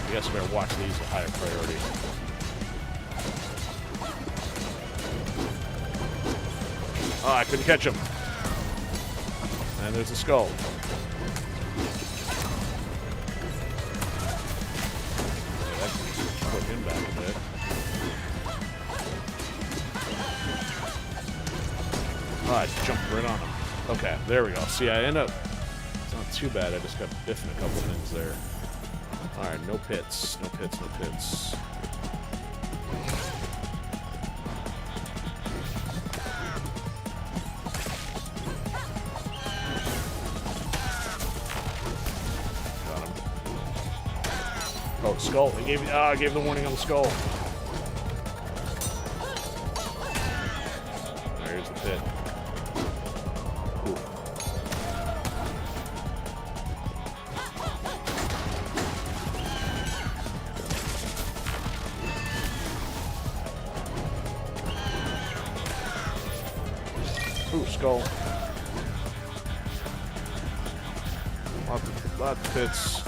I guess I better watch these at higher priority. Oh, I couldn't catch him. And there's a skull. Yeah, that put him back a bit. Oh, I jumped right on him. Okay, there we go. See, I end up... It's not too bad. I just got biffing a couple things there. Alright, no pits. No pits, no pits. Got him. Oh, skull. I gave the warning on the skull. Here's the pit. Ooh. Ooh, skull. Lot of pits.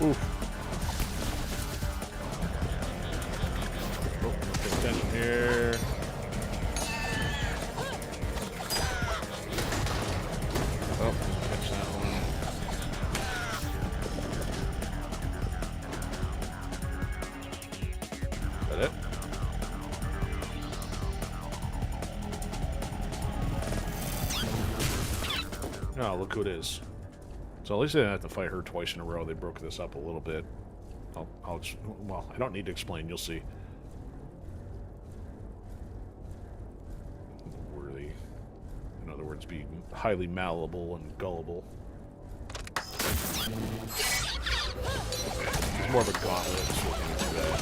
Oof. Oh, pay attention here. Oh, catch that one. Is that it? Oh, look who it is. So at least I didn't have to fight her twice in a row. They broke this up a little bit. I'll just, well, I don't need to explain. You'll see. Worthy. In other words, be highly malleable and gullible. Okay. It's more of a gauntlet. So we're going to do that.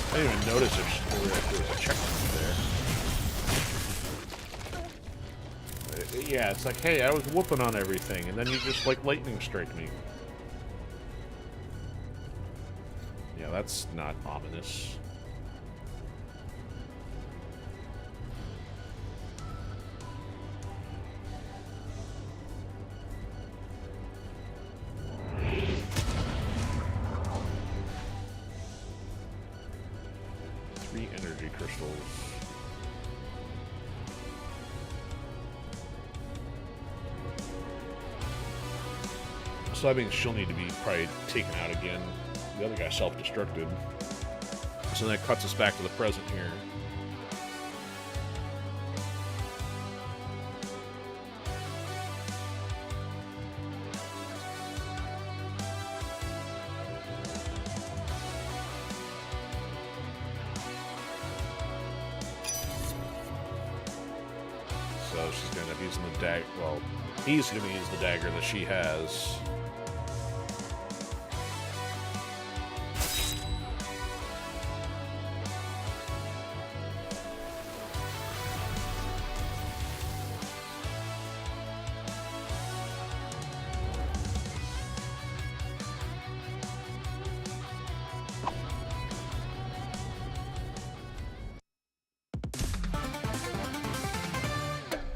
I didn't even notice if there was a checkpoint there. Yeah, it's like, hey, I was whooping on everything, and then you just, like, lightning strike me. Yeah, that's not ominous. Energy crystals. So that means she'll need to be probably taken out again. The other guy self-destructed. So that cuts us back to the present here. So she's going to end up using the dagger. Well, he's going to use the dagger that she has.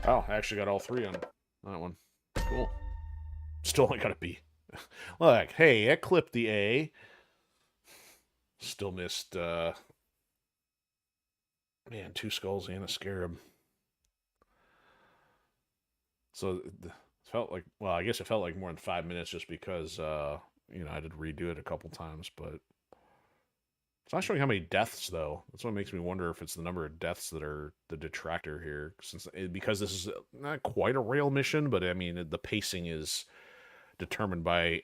Oh, I actually got all three on that one. Cool. Still only got a B. Look, hey, I clipped the A. Still missed, man, 2 skulls and a scarab. So it felt like, well, I guess it felt like more than 5 minutes just because, you know, I had to redo it a couple times, but It's not showing how many deaths, though. That's what makes me wonder if it's the number of deaths that are the detractor here. Because this is not quite a rail mission, but I mean, the pacing is determined by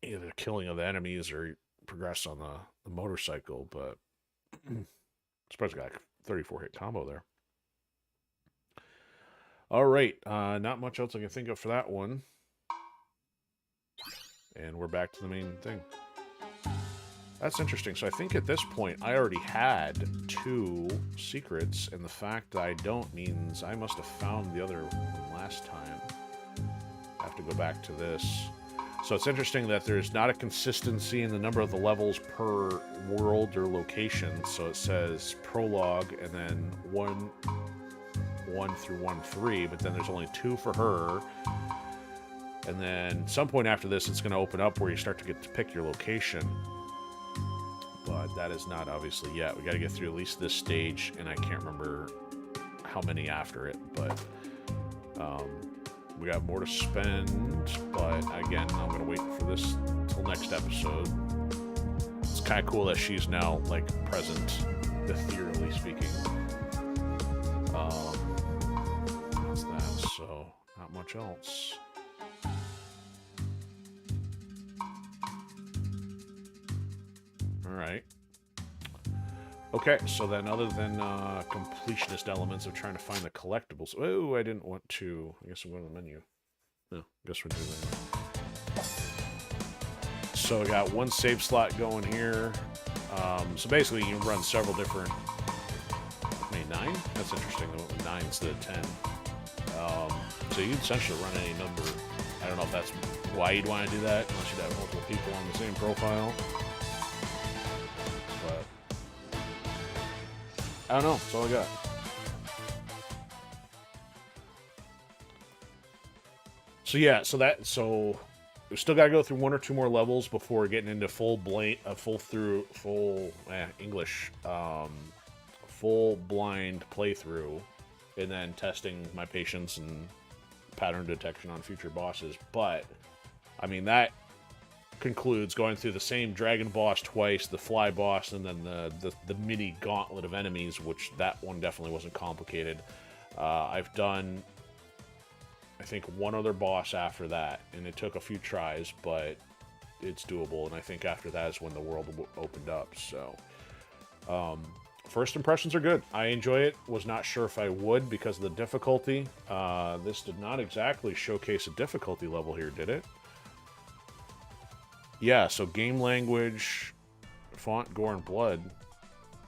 either killing of the enemies or progress on the motorcycle. But I'm surprised I got a 34 hit combo there. All right, not much else I can think of for that one. And we're back to the main thing. That's interesting. So I think at this point, I already had 2 secrets, and the fact that I don't means I must have found the other one last time. I have to go back to this. So it's interesting that there's not a consistency in the number of the levels per world or location. So it says prologue, and then 1 through 1-3, but then there's only 2 for her. And then some point after this, it's going to open up where you start to get to pick your location. But that is not obviously yet. We got to get through at least this stage, and I can't remember how many after it. But we got more to spend. But again, I'm going to wait for this till next episode. It's kind of cool that she's now like present, ethereally speaking. That's that. So not much else. Alright. Okay, so then other than completionist elements of trying to find the collectibles... Oh, I didn't want to... I guess I'm going to the menu. No, I guess we're doing that. So I got 1 save slot going here. So basically you can run several different... Maybe 9? That's interesting, 9 instead of 10. So you can essentially run any number. I don't know if that's why you'd want to do that, unless you'd have multiple people on the same profile. I don't know. That's all I got. So yeah, so we still got to go through 1 or 2 more levels before getting into full blind playthrough, and then testing my patience and pattern detection on future bosses. But I mean, that concludes going through the same dragon boss twice, the fly boss, and then the mini gauntlet of enemies, which that one definitely wasn't complicated. I've done, I think, 1 other boss after that, and it took a few tries, but it's doable, and I think after that is when the world opened up. So first impressions are good. I enjoy it. Was not sure if I would because of the difficulty. This did not exactly showcase a difficulty level here, did it? Yeah, so game language, font, gore, and blood,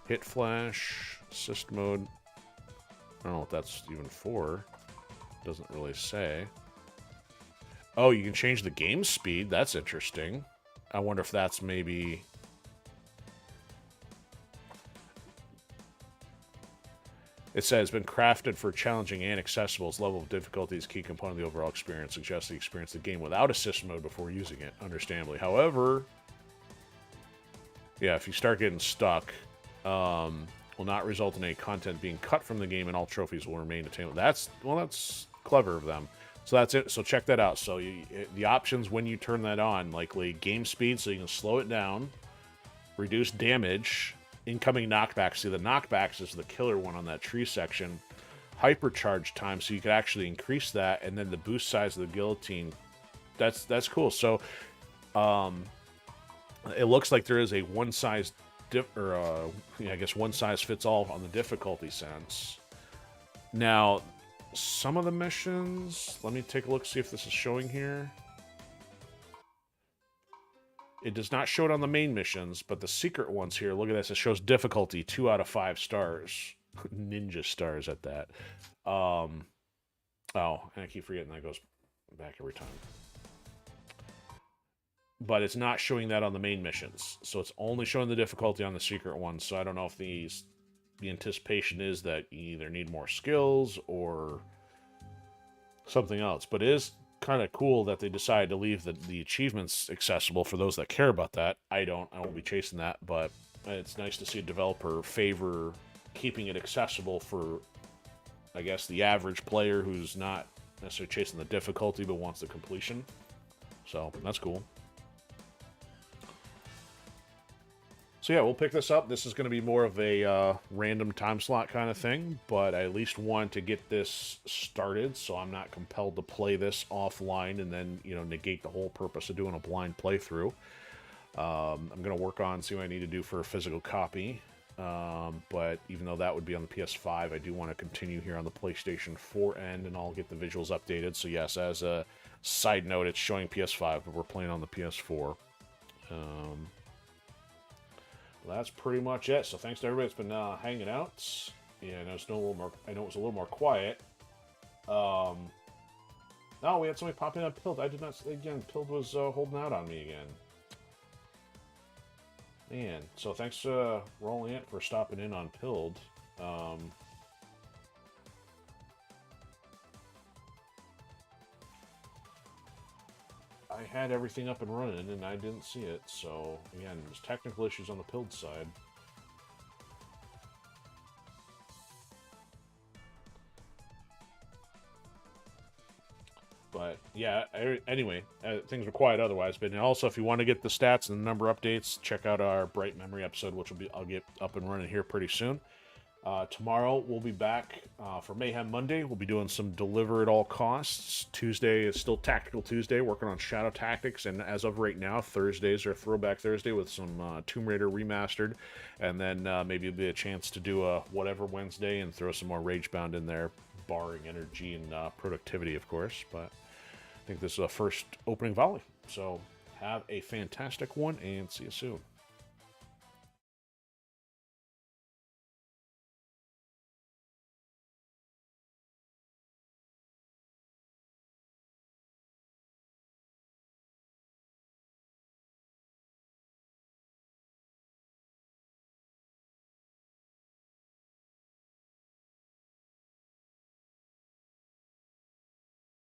hit flash, assist mode. I don't know what that's even for. Doesn't really say. Oh, you can change the game speed. That's interesting. I wonder if that's maybe... It says, been crafted for challenging and accessible. Its level of difficulty is a key component of the overall experience. Suggests the experience the game without assist mode before using it, understandably. However, yeah, if you start getting stuck, will not result in any content being cut from the game, and all trophies will remain attainable. That's clever of them. So that's it. So check that out. So the options when you turn that on, likely game speed, so you can slow it down, reduce damage, incoming knockbacks. See, the knockbacks is the killer one on that tree section. Hypercharge time, so you could actually increase that, and then the boost size of the guillotine. That's cool. So, it looks like there is a one size fits all on the difficulty sense. Now, some of the missions. Let me take a look, see if this is showing here. It does not show it on the main missions, but the secret ones here, look at this. It shows difficulty 2 out of 5 stars. Ninja stars at that. Oh, and I keep forgetting that goes back every time. But it's not showing that on the main missions. So it's only showing the difficulty on the secret ones. So I don't know if the anticipation is that you either need more skills or something else. But it is kind of cool that they decided to leave the achievements accessible for those that care about that. I won't be chasing that, but it's nice to see a developer favor keeping it accessible for, I guess, the average player who's not necessarily chasing the difficulty but wants the completion. So that's cool. So yeah, we'll pick this up. This is going to be more of a random time slot kind of thing, but I at least want to get this started so I'm not compelled to play this offline and then, you know, negate the whole purpose of doing a blind playthrough. I'm going to work on, see what I need to do for a physical copy, but even though that would be on the PS5, I do want to continue here on the PlayStation 4 end, and I'll get the visuals updated. So yes, as a side note, it's showing PS5, but we're playing on the PS4. That's pretty much it. So thanks to everybody that's been hanging out. Yeah, I know it's a little more. I know it's a little more quiet. Oh, we had somebody pop in on Pilled. I did not. Again, Pilled was holding out on me again. Man, so thanks Rolling It for stopping in on Pilled. I had everything up and running and I didn't see it, so again, there's technical issues on the Pilled side. But yeah, anyway, things were quiet otherwise. But also, if you want to get the stats and the number updates, check out our Bright Memory episode, which I'll get up and running here pretty soon. Tomorrow we'll be back for Mayhem Monday. We'll be doing some Deliver at All Costs. Tuesday is still Tactical Tuesday, working on Shadow Tactics, and as of right now, Thursdays are Throwback Thursday with some Tomb Raider Remastered, and then maybe it'll be a chance to do a Whatever Wednesday and throw some more Ragebound in there, barring energy and productivity, of course. But I think this is a first opening volley, so have a fantastic one, and see you soon.